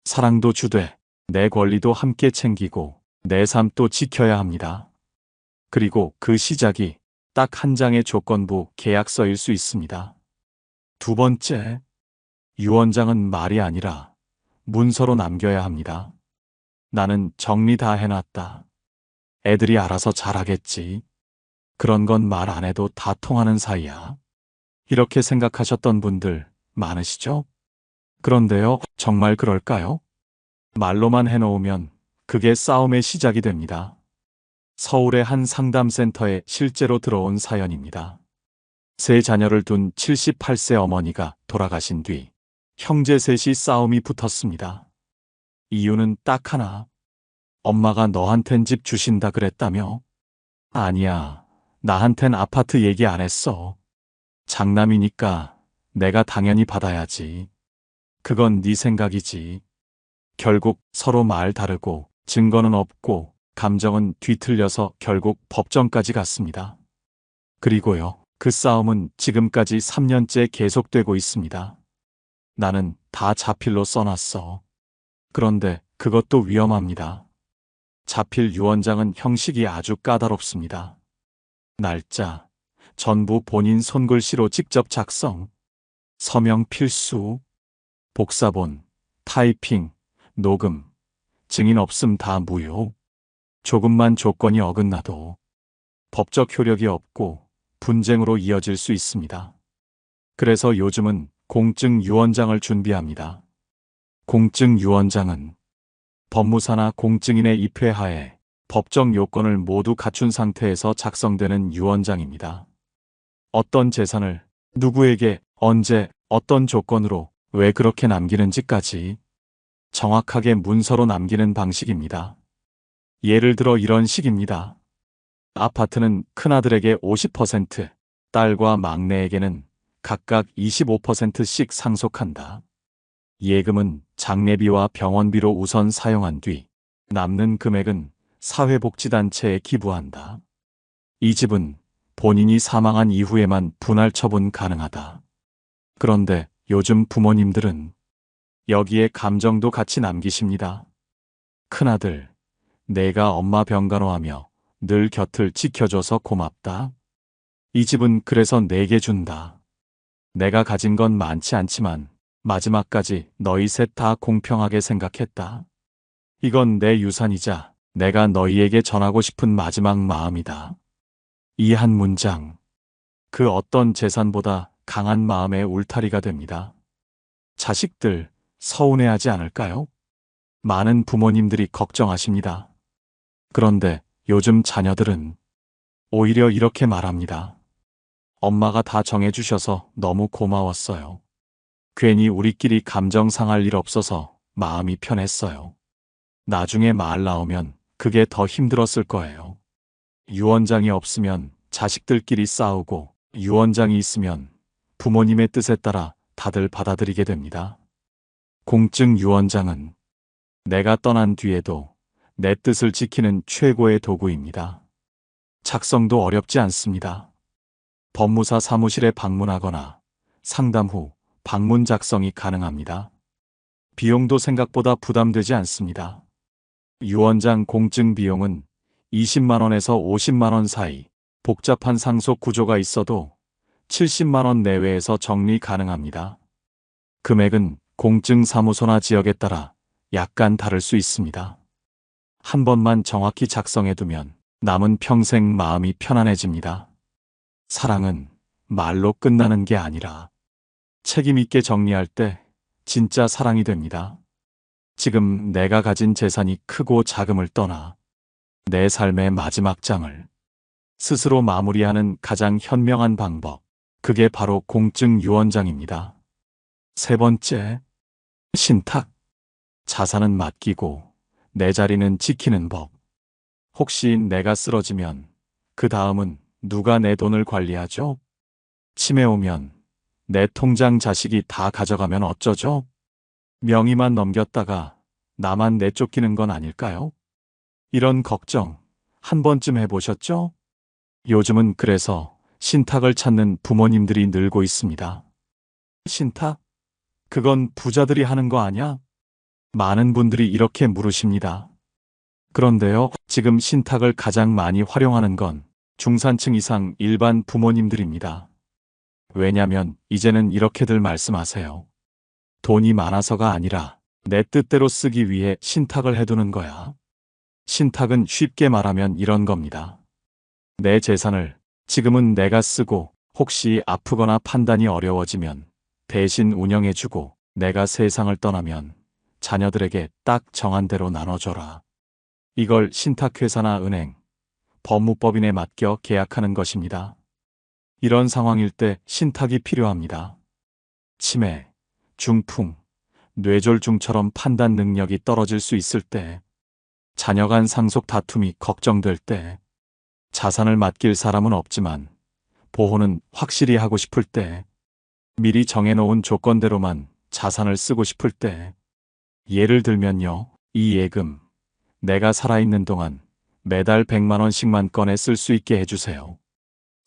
사랑도 주되 내 권리도 함께 챙기고 내 삶도 지켜야 합니다. 그리고 그 시작이 딱 한 장의 조건부 계약서일 수 있습니다. 두 번째, 유언장은 말이 아니라 문서로 남겨야 합니다. 나는 정리 다 해놨다. 애들이 알아서 잘하겠지. 그런 건 말 안 해도 다 통하는 사이야. 이렇게 생각하셨던 분들 많으시죠? 그런데요, 정말 그럴까요? 말로만 해놓으면 그게 싸움의 시작이 됩니다. 서울의 한 상담센터에 실제로 들어온 사연입니다. 세 자녀를 둔 78세 어머니가 돌아가신 뒤 형제 셋이 싸움이 붙었습니다. 이유는 딱 하나. 엄마가 너한텐 집 주신다 그랬다며? 아니야. 나한텐 아파트 얘기 안 했어. 장남이니까 내가 당연히 받아야지. 그건 네 생각이지. 결국 서로 말 다르고 증거는 없고 감정은 뒤틀려서 결국 법정까지 갔습니다. 그리고요, 그 싸움은 지금까지 3년째 계속되고 있습니다. 나는 다 자필로 써놨어. 그런데 그것도 위험합니다. 자필 유언장은 형식이 아주 까다롭습니다. 날짜, 전부 본인 손글씨로 직접 작성, 서명 필수, 복사본, 타이핑, 녹음, 증인 없음 다 무효. 조금만 조건이 어긋나도 법적 효력이 없고 분쟁으로 이어질 수 있습니다. 그래서 요즘은 공증 유언장을 준비합니다. 공증 유언장은 법무사나 공증인의 입회하에 법적 요건을 모두 갖춘 상태에서 작성되는 유언장입니다. 어떤 재산을 누구에게 언제 어떤 조건으로 왜 그렇게 남기는지까지 정확하게 문서로 남기는 방식입니다. 예를 들어 이런 식입니다. 아파트는 큰아들에게 50%, 딸과 막내에게는 각각 25%씩 상속한다. 예금은 장례비와 병원비로 우선 사용한 뒤 남는 금액은 사회복지단체에 기부한다. 이 집은 본인이 사망한 이후에만 분할 처분 가능하다. 그런데 요즘 부모님들은 여기에 감정도 같이 남기십니다. 큰아들, 내가 엄마 병간호하며 늘 곁을 지켜줘서 고맙다. 이 집은 그래서 내게 준다. 내가 가진 건 많지 않지만 마지막까지 너희 셋 다 공평하게 생각했다. 이건 내 유산이자 내가 너희에게 전하고 싶은 마지막 마음이다. 이 한 문장, 그 어떤 재산보다 강한 마음의 울타리가 됩니다. 자식들, 서운해하지 않을까요? 많은 부모님들이 걱정하십니다. 그런데 요즘 자녀들은 오히려 이렇게 말합니다. 엄마가 다 정해주셔서 너무 고마웠어요. 괜히 우리끼리 감정 상할 일 없어서 마음이 편했어요. 나중에 말 나오면 그게 더 힘들었을 거예요. 유언장이 없으면 자식들끼리 싸우고 유언장이 있으면 부모님의 뜻에 따라 다들 받아들이게 됩니다. 공증 유언장은 내가 떠난 뒤에도 내 뜻을 지키는 최고의 도구입니다. 작성도 어렵지 않습니다. 법무사 사무실에 방문하거나 상담 후 방문 작성이 가능합니다. 비용도 생각보다 부담되지 않습니다. 유언장 공증 비용은 20만 원에서 50만 원 사이, 복잡한 상속 구조가 있어도 70만 원 내외에서 정리 가능합니다. 금액은 공증 사무소나 지역에 따라 약간 다를 수 있습니다. 한 번만 정확히 작성해두면 남은 평생 마음이 편안해집니다. 사랑은 말로 끝나는 게 아니라 책임있게 정리할 때 진짜 사랑이 됩니다. 지금 내가 가진 재산이 크고 작음을 떠나 내 삶의 마지막 장을 스스로 마무리하는 가장 현명한 방법, 그게 바로 공증 유언장입니다. 세 번째, 신탁. 자산은 맡기고 내 자리는 지키는 법. 혹시 내가 쓰러지면 그 다음은 누가 내 돈을 관리하죠? 치매 오면 내 통장 자식이 다 가져가면 어쩌죠? 명의만 넘겼다가 나만 내쫓기는 건 아닐까요? 이런 걱정 한 번쯤 해보셨죠? 요즘은 그래서 신탁을 찾는 부모님들이 늘고 있습니다. 신탁? 그건 부자들이 하는 거 아냐? 많은 분들이 이렇게 물으십니다. 그런데요, 지금 신탁을 가장 많이 활용하는 건 중산층 이상 일반 부모님들입니다. 왜냐면 이제는 이렇게들 말씀하세요. 돈이 많아서가 아니라 내 뜻대로 쓰기 위해 신탁을 해두는 거야. 신탁은 쉽게 말하면 이런 겁니다. 내 재산을 지금은 내가 쓰고 혹시 아프거나 판단이 어려워지면 대신 운영해주고 내가 세상을 떠나면 자녀들에게 딱 정한 대로 나눠줘라. 이걸 신탁회사나 은행, 법무법인에 맡겨 계약하는 것입니다. 이런 상황일 때 신탁이 필요합니다. 치매, 중풍, 뇌졸중처럼 판단 능력이 떨어질 수 있을 때, 자녀 간 상속 다툼이 걱정될 때, 자산을 맡길 사람은 없지만 보호는 확실히 하고 싶을 때, 미리 정해놓은 조건대로만 자산을 쓰고 싶을 때, 예를 들면요, 이 예금, 내가 살아있는 동안 매달 100만 원씩만 꺼내 쓸 수 있게 해주세요.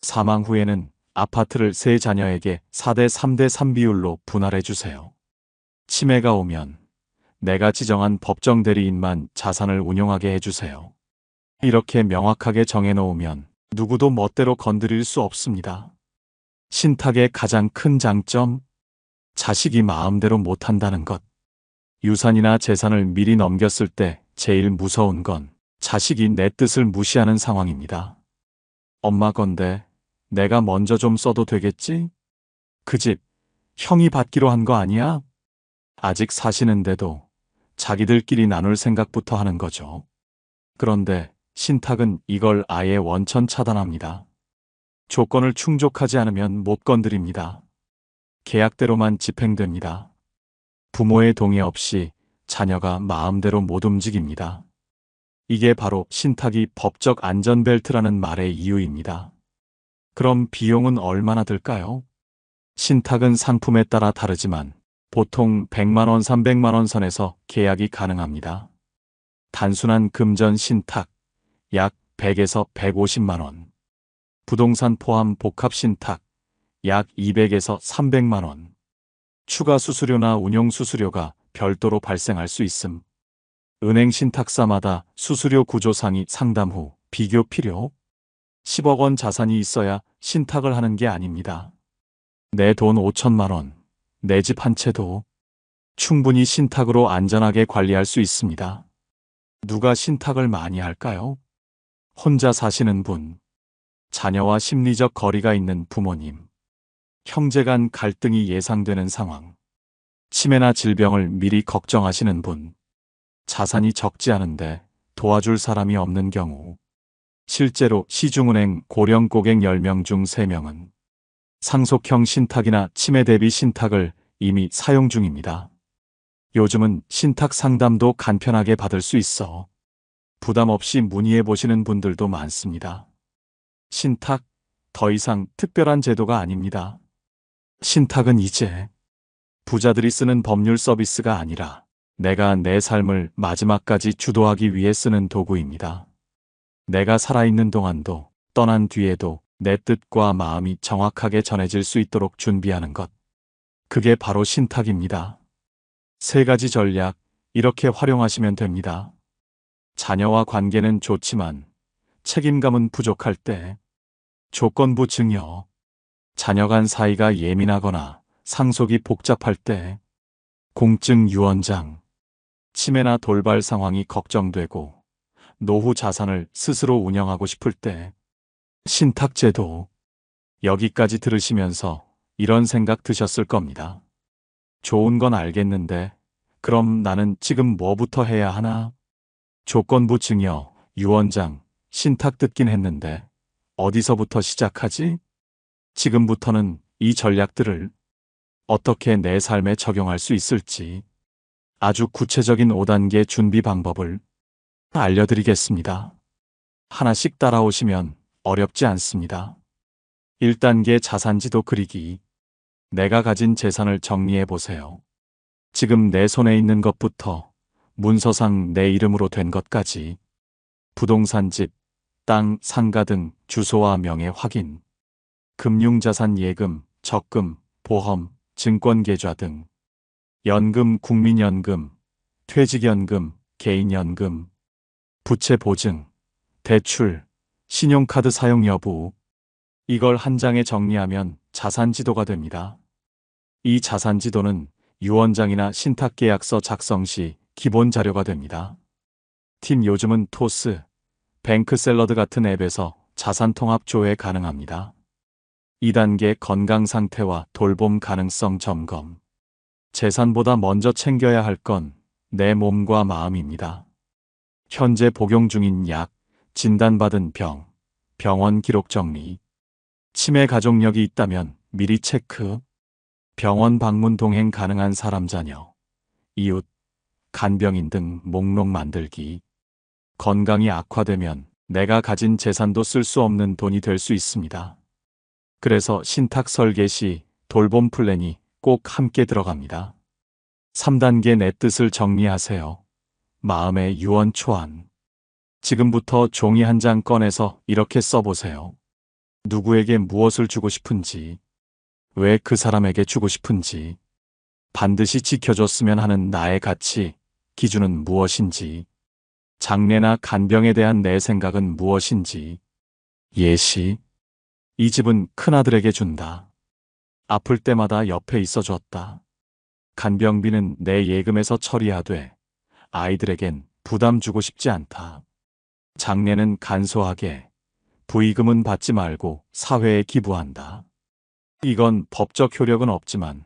사망 후에는 아파트를 세 자녀에게 4대 3대 3 비율로 분할해주세요. 치매가 오면 내가 지정한 법정 대리인만 자산을 운용하게 해주세요. 이렇게 명확하게 정해놓으면 누구도 멋대로 건드릴 수 없습니다. 신탁의 가장 큰 장점, 자식이 마음대로 못한다는 것. 유산이나 재산을 미리 넘겼을 때 제일 무서운 건 자식이 내 뜻을 무시하는 상황입니다. 엄마 건데 내가 먼저 좀 써도 되겠지? 그 집 형이 받기로 한 거 아니야? 아직 사시는데도 자기들끼리 나눌 생각부터 하는 거죠. 그런데 신탁은 이걸 아예 원천 차단합니다. 조건을 충족하지 않으면 못 건드립니다. 계약대로만 집행됩니다. 부모의 동의 없이 자녀가 마음대로 못 움직입니다. 이게 바로 신탁이 법적 안전벨트라는 말의 이유입니다. 그럼 비용은 얼마나 들까요? 신탁은 상품에 따라 다르지만 보통 100만 원, 300만 원 선에서 계약이 가능합니다. 단순한 금전 신탁 약 100에서 150만 원. 부동산 포함 복합 신탁 약 200에서 300만 원. 추가 수수료나 운용 수수료가 별도로 발생할 수 있음. 은행 신탁사마다 수수료 구조상이 상담 후 비교 필요. 10억 원 자산이 있어야 신탁을 하는 게 아닙니다. 내 돈 5천만 원, 내 집 한 채도 충분히 신탁으로 안전하게 관리할 수 있습니다. 누가 신탁을 많이 할까요? 혼자 사시는 분, 자녀와 심리적 거리가 있는 부모님, 형제 간 갈등이 예상되는 상황, 치매나 질병을 미리 걱정하시는 분, 자산이 적지 않은데 도와줄 사람이 없는 경우. 실제로 시중은행 고령 고객 10명 중 3명은 상속형 신탁이나 치매 대비 신탁을 이미 사용 중입니다. 요즘은 신탁 상담도 간편하게 받을 수 있어 부담 없이 문의해 보시는 분들도 많습니다. 신탁, 더 이상 특별한 제도가 아닙니다. 신탁은 이제 부자들이 쓰는 법률 서비스가 아니라 내가 내 삶을 마지막까지 주도하기 위해 쓰는 도구입니다. 내가 살아있는 동안도 떠난 뒤에도 내 뜻과 마음이 정확하게 전해질 수 있도록 준비하는 것. 그게 바로 신탁입니다. 3가지 전략, 이렇게 활용하시면 됩니다. 자녀와 관계는 좋지만 책임감은 부족할 때, 조건부 증여, 자녀 간 사이가 예민하거나 상속이 복잡할 때, 공증 유언장, 치매나 돌발 상황이 걱정되고 노후 자산을 스스로 운영하고 싶을 때, 신탁제도. 여기까지 들으시면서 이런 생각 드셨을 겁니다. 좋은 건 알겠는데 그럼 나는 지금 뭐부터 해야 하나? 조건부 증여, 유언장, 신탁 듣긴 했는데 어디서부터 시작하지? 지금부터는 이 전략들을 어떻게 내 삶에 적용할 수 있을지 아주 구체적인 5단계 준비 방법을 알려드리겠습니다. 하나씩 따라오시면 어렵지 않습니다. 1단계 자산지도 그리기. 내가 가진 재산을 정리해 보세요. 지금 내 손에 있는 것부터 문서상 내 이름으로 된 것까지 부동산 집, 땅, 상가 등 주소와 명의 확인, 금융자산 예금, 적금, 보험, 증권계좌 등 연금, 국민연금, 퇴직연금, 개인연금, 부채 보증, 대출, 신용카드 사용 여부. 이걸 한 장에 정리하면 자산지도가 됩니다. 이 자산지도는 유언장이나 신탁계약서 작성 시 기본 자료가 됩니다. 팀 요즘은 토스, 뱅크샐러드 같은 앱에서 자산통합 조회 가능합니다. 2단계 건강 상태와 돌봄 가능성 점검. 재산보다 먼저 챙겨야 할 건 내 몸과 마음입니다. 현재 복용 중인 약, 진단받은 병, 병원 기록 정리, 치매 가족력이 있다면 미리 체크, 병원 방문 동행 가능한 사람 자녀, 이웃, 간병인 등 목록 만들기. 건강이 악화되면 내가 가진 재산도 쓸 수 없는 돈이 될 수 있습니다. 그래서 신탁 설계 시 돌봄 플랜이 꼭 함께 들어갑니다. 3단계 내 뜻을 정리하세요. 마음의 유언 초안. 지금부터 종이 한 장 꺼내서 이렇게 써보세요. 누구에게 무엇을 주고 싶은지, 왜 그 사람에게 주고 싶은지, 반드시 지켜줬으면 하는 나의 가치, 기준은 무엇인지, 장래나 간병에 대한 내 생각은 무엇인지. 예시. 이 집은 큰아들에게 준다. 아플 때마다 옆에 있어줬다. 간병비는 내 예금에서 처리하되 아이들에겐 부담 주고 싶지 않다. 장례는 간소하게, 부의금은 받지 말고 사회에 기부한다. 이건 법적 효력은 없지만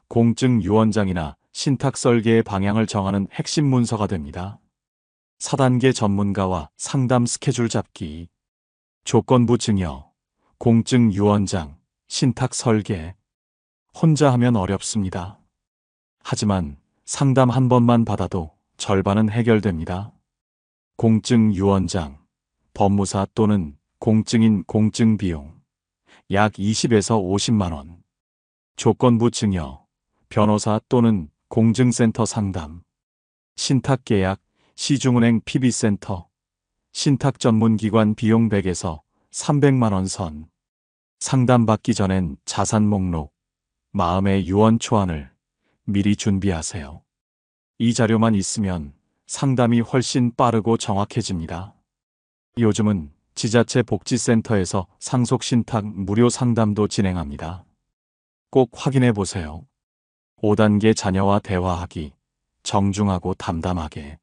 공증 유언장이나 신탁 설계의 방향을 정하는 핵심 문서가 됩니다. 4단계 전문가와 상담 스케줄 잡기, 조건부 증여, 공증 유언장, 신탁 설계. 혼자 하면 어렵습니다. 하지만 상담 한 번만 받아도 절반은 해결됩니다. 공증 유언장, 법무사 또는 공증인 공증 비용 약 20에서 50만 원. 조건부 증여, 변호사 또는 공증센터 상담, 신탁계약, 시중은행 PB센터, 신탁 전문기관 비용 100에서 300만 원 선. 상담받기 전엔 자산 목록, 마음의 유언 초안을 미리 준비하세요. 이 자료만 있으면 상담이 훨씬 빠르고 정확해집니다. 요즘은 지자체 복지센터에서 상속신탁 무료 상담도 진행합니다. 꼭 확인해 보세요. 5단계 자녀와 대화하기, 정중하고 담담하게.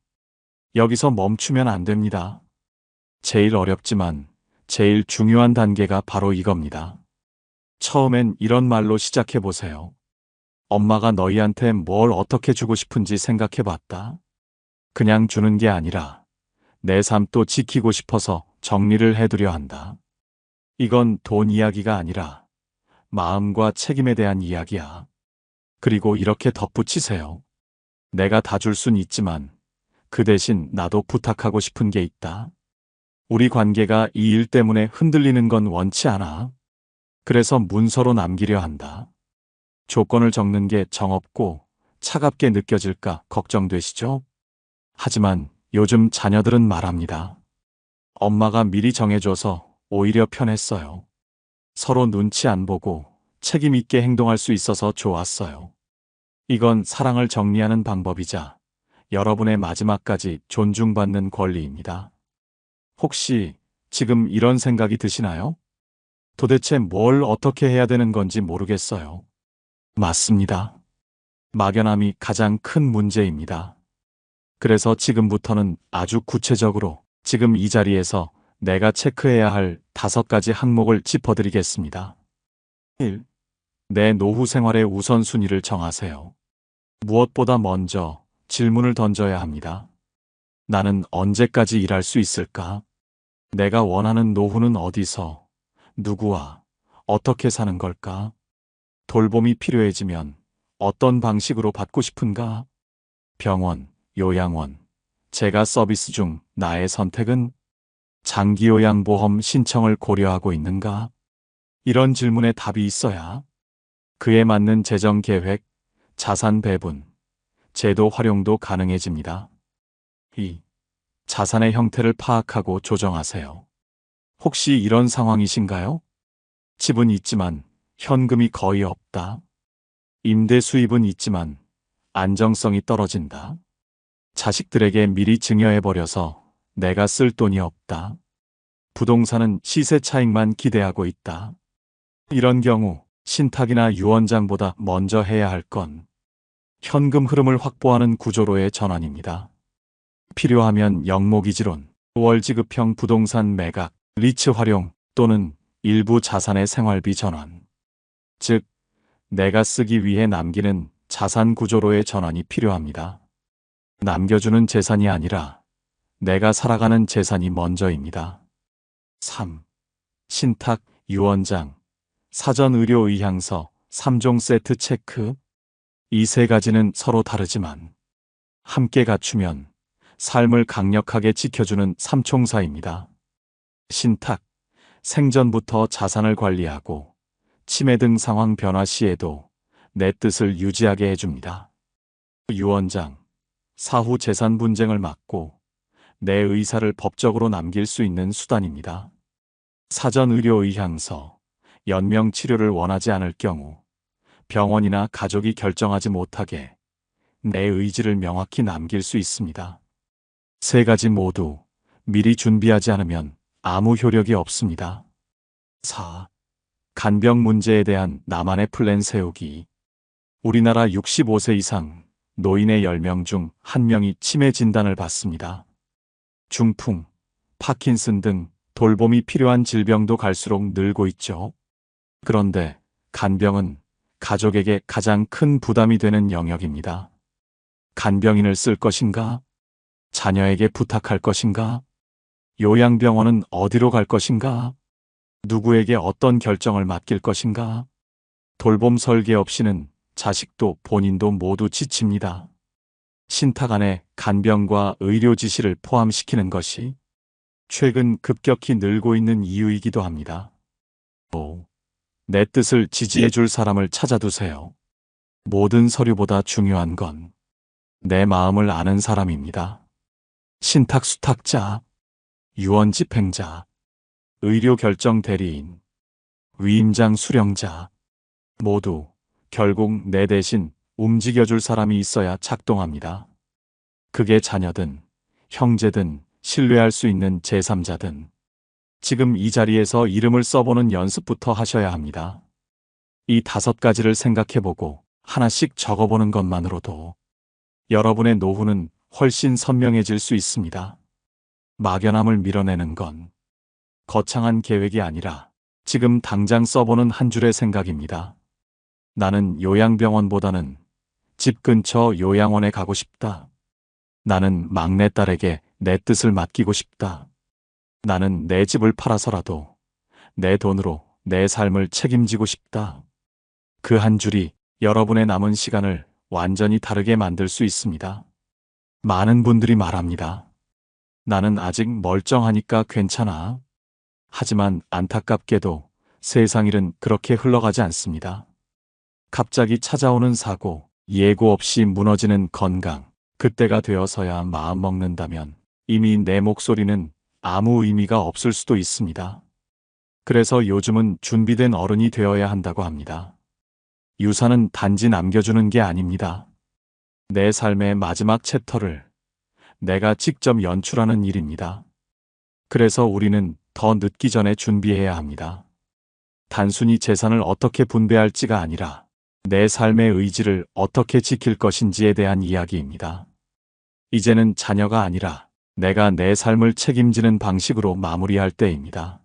여기서 멈추면 안 됩니다. 제일 어렵지만 제일 중요한 단계가 바로 이겁니다. 처음엔 이런 말로 시작해 보세요. 엄마가 너희한테 뭘 어떻게 주고 싶은지 생각해 봤다. 그냥 주는 게 아니라 내 삶도 지키고 싶어서 정리를 해두려 한다. 이건 돈 이야기가 아니라 마음과 책임에 대한 이야기야. 그리고 이렇게 덧붙이세요. 내가 다 줄 순 있지만 그 대신 나도 부탁하고 싶은 게 있다. 우리 관계가 이 일 때문에 흔들리는 건 원치 않아. 그래서 문서로 남기려 한다. 조건을 적는 게 정없고 차갑게 느껴질까 걱정되시죠? 하지만 요즘 자녀들은 말합니다. 엄마가 미리 정해줘서 오히려 편했어요. 서로 눈치 안 보고 책임 있게 행동할 수 있어서 좋았어요. 이건 사랑을 정리하는 방법이자 여러분의 마지막까지 존중받는 권리입니다. 혹시 지금 이런 생각이 드시나요? 도대체 뭘 어떻게 해야 되는 건지 모르겠어요. 맞습니다. 막연함이 가장 큰 문제입니다. 그래서 지금부터는 아주 구체적으로 지금 이 자리에서 내가 체크해야 할 5가지 항목을 짚어드리겠습니다. 1. 내 노후 생활의 우선순위를 정하세요. 무엇보다 먼저 질문을 던져야 합니다. 나는 언제까지 일할 수 있을까? 내가 원하는 노후는 어디서, 누구와, 어떻게 사는 걸까? 돌봄이 필요해지면 어떤 방식으로 받고 싶은가? 병원, 요양원, 재가 서비스 중 나의 선택은? 장기요양보험 신청을 고려하고 있는가? 이런 질문에 답이 있어야 그에 맞는 재정 계획, 자산 배분, 제도 활용도 가능해집니다. 2. 자산의 형태를 파악하고 조정하세요. 혹시 이런 상황이신가요? 집은 있지만 현금이 거의 없다. 임대 수입은 있지만 안정성이 떨어진다. 자식들에게 미리 증여해버려서 내가 쓸 돈이 없다. 부동산은 시세 차익만 기대하고 있다. 이런 경우 신탁이나 유언장보다 먼저 해야 할 건 현금 흐름을 확보하는 구조로의 전환입니다. 필요하면 영목이지론, 월지급형 부동산 매각, 리츠 활용 또는 일부 자산의 생활비 전환. 즉, 내가 쓰기 위해 남기는 자산 구조로의 전환이 필요합니다. 남겨주는 재산이 아니라 내가 살아가는 재산이 먼저입니다. 3. 신탁, 유언장, 사전 의료 의향서, 3종 세트 체크. 이 3가지는 서로 다르지만 함께 갖추면 삶을 강력하게 지켜주는 삼총사입니다. 신탁, 생전부터 자산을 관리하고 치매 등 상황 변화 시에도 내 뜻을 유지하게 해줍니다. 유언장, 사후 재산 분쟁을 막고 내 의사를 법적으로 남길 수 있는 수단입니다. 사전 의료 의향서, 연명 치료를 원하지 않을 경우 병원이나 가족이 결정하지 못하게 내 의지를 명확히 남길 수 있습니다. 3가지 모두 미리 준비하지 않으면 아무 효력이 없습니다. 4. 간병 문제에 대한 나만의 플랜 세우기. 우리나라 65세 이상 노인의 10명 중 1명이 치매 진단을 받습니다. 중풍, 파킨슨 등 돌봄이 필요한 질병도 갈수록 늘고 있죠. 그런데 간병은 가족에게 가장 큰 부담이 되는 영역입니다. 간병인을 쓸 것인가? 자녀에게 부탁할 것인가? 요양병원은 어디로 갈 것인가? 누구에게 어떤 결정을 맡길 것인가? 돌봄 설계 없이는 자식도 본인도 모두 지칩니다. 신탁 안에 간병과 의료 지시를 포함시키는 것이 최근 급격히 늘고 있는 이유이기도 합니다. 내 뜻을 지지해 줄 사람을 찾아두세요. 모든 서류보다 중요한 건 내 마음을 아는 사람입니다. 신탁 수탁자, 유언 집행자, 의료 결정 대리인, 위임장 수령자 모두 결국 내 대신 움직여줄 사람이 있어야 작동합니다. 그게 자녀든 형제든 신뢰할 수 있는 제3자든 지금 이 자리에서 이름을 써보는 연습부터 하셔야 합니다. 이 5가지를 생각해보고 하나씩 적어보는 것만으로도 여러분의 노후는 훨씬 선명해질 수 있습니다. 막연함을 밀어내는 건 거창한 계획이 아니라 지금 당장 써보는 한 줄의 생각입니다. 나는 요양병원보다는 집 근처 요양원에 가고 싶다. 나는 막내딸에게 내 뜻을 맡기고 싶다. 나는 내 집을 팔아서라도 내 돈으로 내 삶을 책임지고 싶다. 그 한 줄이 여러분의 남은 시간을 완전히 다르게 만들 수 있습니다. 많은 분들이 말합니다. 나는 아직 멀쩡하니까 괜찮아. 하지만 안타깝게도 세상 일은 그렇게 흘러가지 않습니다. 갑자기 찾아오는 사고, 예고 없이 무너지는 건강, 그때가 되어서야 마음 먹는다면 이미 내 목소리는 아무 의미가 없을 수도 있습니다. 그래서 요즘은 준비된 어른이 되어야 한다고 합니다. 유산은 단지 남겨주는 게 아닙니다. 내 삶의 마지막 챕터를 내가 직접 연출하는 일입니다. 그래서 우리는 더 늦기 전에 준비해야 합니다. 단순히 재산을 어떻게 분배할지가 아니라 내 삶의 의지를 어떻게 지킬 것인지에 대한 이야기입니다. 이제는 자녀가 아니라 내가 내 삶을 책임지는 방식으로 마무리할 때입니다.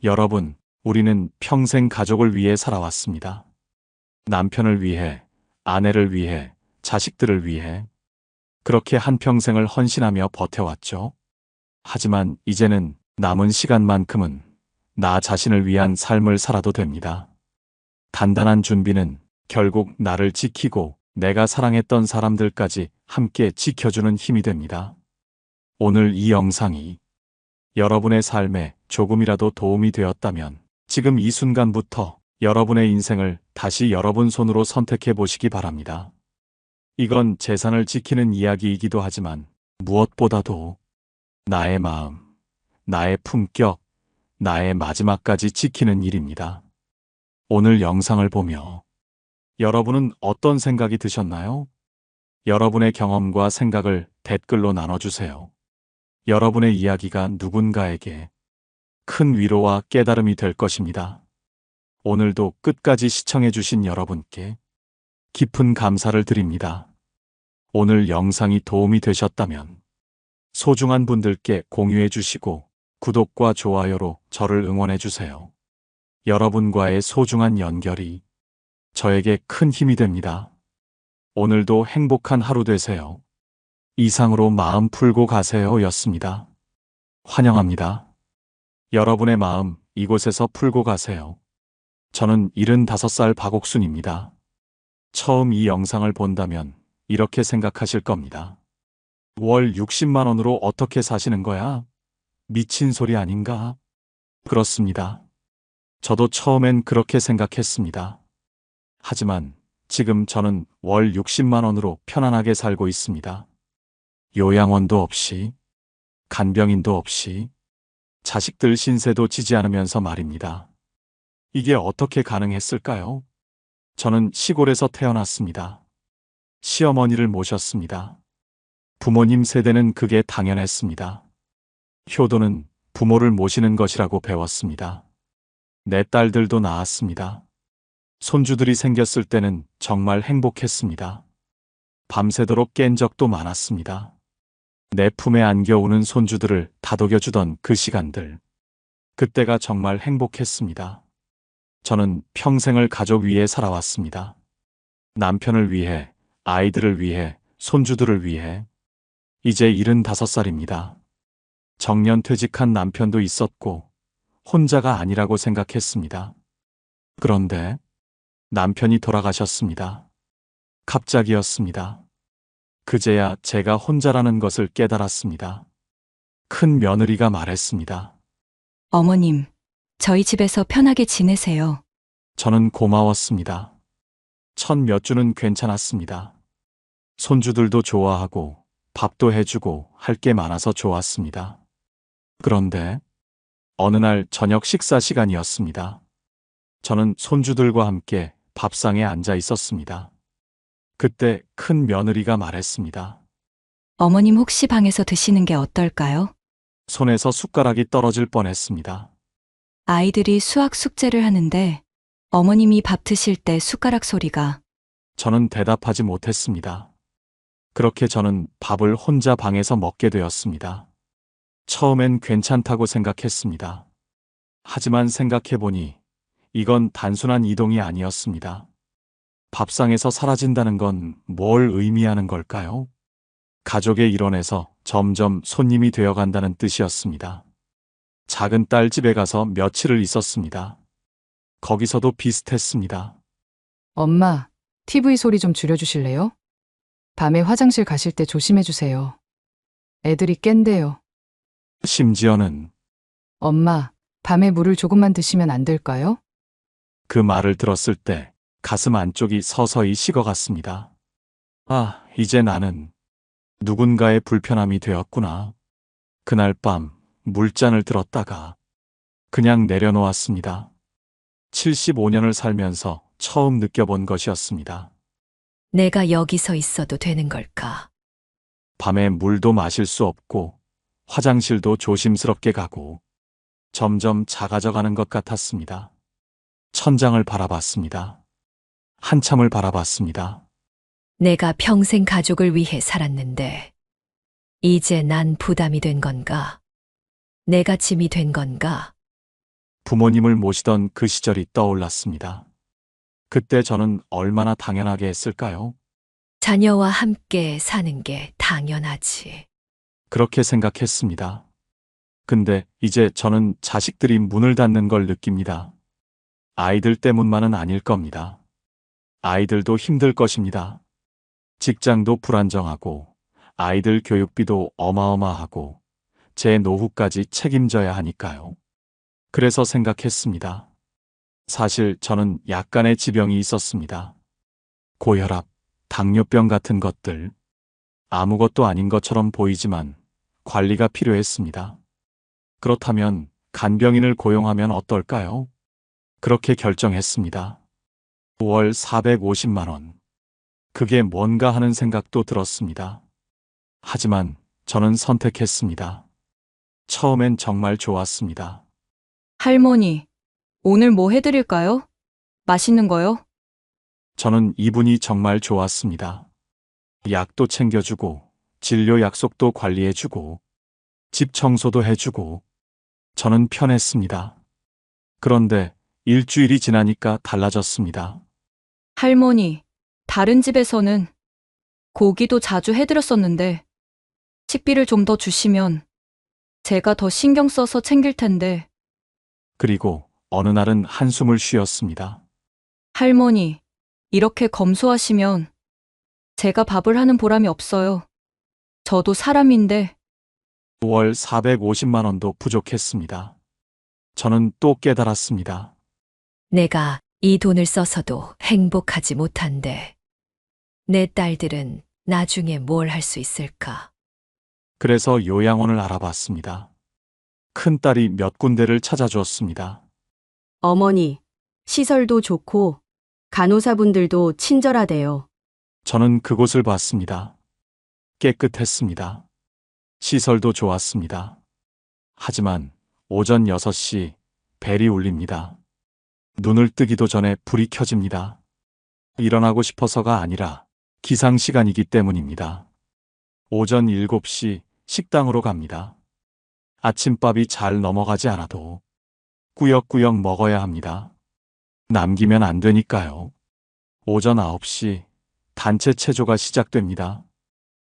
여러분, 우리는 평생 가족을 위해 살아왔습니다. 남편을 위해, 아내를 위해, 자식들을 위해 그렇게 한평생을 헌신하며 버텨왔죠. 하지만 이제는 남은 시간만큼은 나 자신을 위한 삶을 살아도 됩니다. 단단한 준비는 결국 나를 지키고 내가 사랑했던 사람들까지 함께 지켜주는 힘이 됩니다. 오늘 이 영상이 여러분의 삶에 조금이라도 도움이 되었다면 지금 이 순간부터 여러분의 인생을 다시 여러분 손으로 선택해 보시기 바랍니다. 이건 재산을 지키는 이야기이기도 하지만 무엇보다도 나의 마음, 나의 품격, 나의 마지막까지 지키는 일입니다. 오늘 영상을 보며 여러분은 어떤 생각이 드셨나요? 여러분의 경험과 생각을 댓글로 나눠주세요. 여러분의 이야기가 누군가에게 큰 위로와 깨달음이 될 것입니다. 오늘도 끝까지 시청해주신 여러분께 깊은 감사를 드립니다. 오늘 영상이 도움이 되셨다면 소중한 분들께 공유해 주시고 구독과 좋아요로 저를 응원해 주세요. 여러분과의 소중한 연결이 저에게 큰 힘이 됩니다. 오늘도 행복한 하루 되세요. 이상으로 마음 풀고 가세요 였습니다. 환영합니다. 여러분의 마음 이곳에서 풀고 가세요. 저는 75살 박옥순입니다. 처음 이 영상을 본다면 이렇게 생각하실 겁니다. 월 60만 원으로 어떻게 사시는 거야? 미친 소리 아닌가? 그렇습니다. 저도 처음엔 그렇게 생각했습니다. 하지만 지금 저는 월 60만 원으로 편안하게 살고 있습니다. 요양원도 없이, 간병인도 없이, 자식들 신세도 지지 않으면서 말입니다. 이게 어떻게 가능했을까요? 저는 시골에서 태어났습니다. 시어머니를 모셨습니다. 부모님 세대는 그게 당연했습니다. 효도는 부모를 모시는 것이라고 배웠습니다. 내 딸들도 낳았습니다. 손주들이 생겼을 때는 정말 행복했습니다. 밤새도록 깬 적도 많았습니다. 내 품에 안겨오는 손주들을 다독여주던 그 시간들. 그때가 정말 행복했습니다. 저는 평생을 가족 위해 살아왔습니다. 남편을 위해, 아이들을 위해, 손주들을 위해. 이제 75살입니다. 정년 퇴직한 남편도 있었고 혼자가 아니라고 생각했습니다. 그런데 남편이 돌아가셨습니다. 갑자기였습니다. 그제야 제가 혼자라는 것을 깨달았습니다. 큰 며느리가 말했습니다.
어머님, 저희 집에서 편하게 지내세요.
저는 고마웠습니다. 첫 몇 주는 괜찮았습니다. 손주들도 좋아하고 밥도 해주고 할 게 많아서 좋았습니다. 그런데 어느 날 저녁 식사 시간이었습니다. 저는 손주들과 함께 밥상에 앉아 있었습니다. 그때 큰 며느리가 말했습니다.
어머님 혹시 방에서 드시는 게 어떨까요?
손에서 숟가락이 떨어질 뻔했습니다.
아이들이 수학 숙제를 하는데 어머님이 밥 드실 때 숟가락 소리가.
저는 대답하지 못했습니다. 그렇게 저는 밥을 혼자 방에서 먹게 되었습니다. 처음엔 괜찮다고 생각했습니다. 하지만 생각해보니 이건 단순한 이동이 아니었습니다. 밥상에서 사라진다는 건 뭘 의미하는 걸까요? 가족의 일원에서 점점 손님이 되어간다는 뜻이었습니다. 작은 딸 집에 가서 며칠을 있었습니다. 거기서도 비슷했습니다.
엄마, TV 소리 좀 줄여주실래요? 밤에 화장실 가실 때 조심해주세요. 애들이 깬대요.
심지어는
엄마, 밤에 물을 조금만 드시면 안 될까요?
그 말을 들었을 때 가슴 안쪽이 서서히 식어갔습니다. 아, 이제 나는 누군가의 불편함이 되었구나. 그날 밤 물잔을 들었다가 그냥 내려놓았습니다. 75년을 살면서 처음 느껴본 것이었습니다.
내가 여기서 있어도 되는 걸까?
밤에 물도 마실 수 없고 화장실도 조심스럽게 가고 점점 작아져 가는 것 같았습니다. 천장을 바라봤습니다. 한참을 바라봤습니다.
내가 평생 가족을 위해 살았는데 이제 난 부담이 된 건가? 내가 짐이 된 건가?
부모님을 모시던 그 시절이 떠올랐습니다. 그때 저는 얼마나 당연하게 했을까요?
자녀와 함께 사는 게 당연하지.
그렇게 생각했습니다. 근데 이제 저는 자식들이 문을 닫는 걸 느낍니다. 아이들 때문만은 아닐 겁니다. 아이들도 힘들 것입니다. 직장도 불안정하고 아이들 교육비도 어마어마하고 제 노후까지 책임져야 하니까요. 그래서 생각했습니다. 사실 저는 약간의 지병이 있었습니다. 고혈압, 당뇨병 같은 것들. 아무것도 아닌 것처럼 보이지만 관리가 필요했습니다. 그렇다면 간병인을 고용하면 어떨까요? 그렇게 결정했습니다. 월 450만 원. 그게 뭔가 하는 생각도 들었습니다. 하지만 저는 선택했습니다. 처음엔 정말 좋았습니다.
할머니, 오늘 뭐 해드릴까요? 맛있는 거요?
저는 이분이 정말 좋았습니다. 약도 챙겨주고, 진료 약속도 관리해주고, 집 청소도 해주고, 저는 편했습니다. 그런데 일주일이 지나니까 달라졌습니다.
할머니, 다른 집에서는 고기도 자주 해드렸었는데 식비를 좀 더 주시면 제가 더 신경 써서 챙길 텐데.
그리고 어느 날은 한숨을 쉬었습니다.
할머니, 이렇게 검소하시면 제가 밥을 하는 보람이 없어요. 저도 사람인데.
월 450만 원도 부족했습니다. 저는 또 깨달았습니다.
내가 이 돈을 써서도 행복하지 못한데 내 딸들은 나중에 뭘 할 수 있을까?
그래서 요양원을 알아봤습니다. 큰딸이 몇 군데를 찾아주었습니다.
어머니, 시설도 좋고 간호사분들도 친절하대요.
저는 그곳을 봤습니다. 깨끗했습니다. 시설도 좋았습니다. 하지만 오전 6시 벨이 울립니다. 눈을 뜨기도 전에 불이 켜집니다. 일어나고 싶어서가 아니라 기상 시간이기 때문입니다. 오전 7시 식당으로 갑니다. 아침밥이 잘 넘어가지 않아도 꾸역꾸역 먹어야 합니다. 남기면 안 되니까요. 오전 9시 단체 체조가 시작됩니다.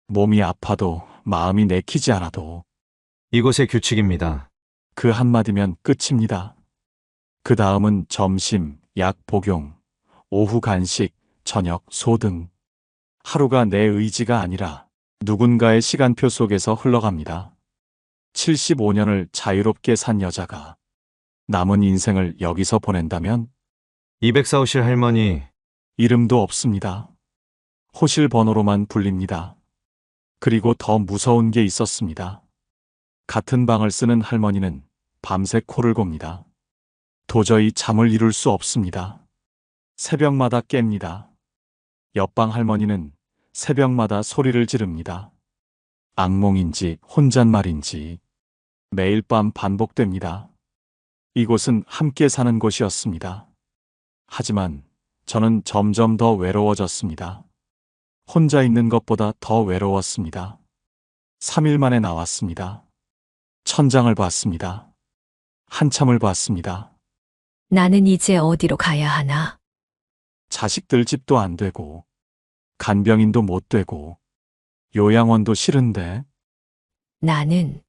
몸이 아파도 마음이 내키지 않아도
이곳의 규칙입니다.
그 한마디면 끝입니다. 그 다음은 점심, 약 복용, 오후 간식, 저녁 소등. 하루가 내 의지가 아니라 누군가의 시간표 속에서 흘러갑니다. 75년을 자유롭게 산 여자가 남은 인생을 여기서 보낸다면
204호실 할머니,
이름도 없습니다. 호실 번호로만 불립니다. 그리고 더 무서운 게 있었습니다. 같은 방을 쓰는 할머니는 밤새 코를 곱니다. 도저히 잠을 이룰 수 없습니다. 새벽마다 깹니다. 옆방 할머니는 새벽마다 소리를 지릅니다. 악몽인지 혼잣말인지 매일 밤 반복됩니다. 이곳은 함께 사는 곳이었습니다. 하지만 저는 점점 더 외로워졌습니다. 혼자 있는 것보다 더 외로웠습니다. 3일 만에 나왔습니다. 천장을 봤습니다. 한참을 봤습니다.
나는 이제 어디로 가야 하나?
자식들 집도 안 되고 간병인도 못 되고 요양원도 싫은데
나는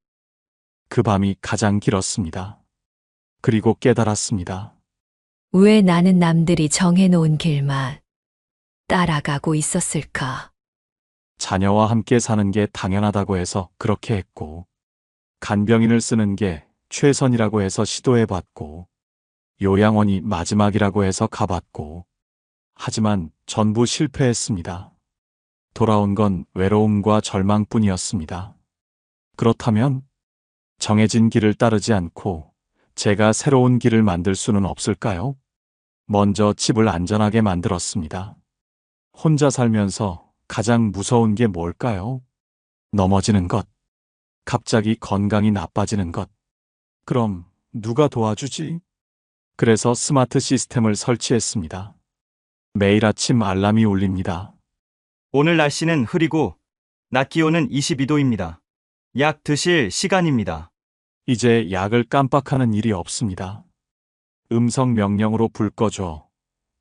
그 밤이 가장 길었습니다. 그리고 깨달았습니다.
왜 나는 남들이 정해놓은 길만 따라가고 있었을까?
자녀와 함께 사는 게 당연하다고 해서 그렇게 했고 간병인을 쓰는 게 최선이라고 해서 시도해봤고 요양원이 마지막이라고 해서 가봤고 하지만 전부 실패했습니다. 돌아온 건 외로움과 절망뿐이었습니다. 그렇다면 정해진 길을 따르지 않고 제가 새로운 길을 만들 수는 없을까요? 먼저 집을 안전하게 만들었습니다. 혼자 살면서 가장 무서운 게 뭘까요? 넘어지는 것. 갑자기 건강이 나빠지는 것. 그럼 누가 도와주지? 그래서 스마트 시스템을 설치했습니다. 매일 아침 알람이 울립니다.
오늘 날씨는 흐리고 낮 기온은 22도입니다. 약 드실 시간입니다.
이제 약을 깜빡하는 일이 없습니다. 음성 명령으로 불 꺼줘,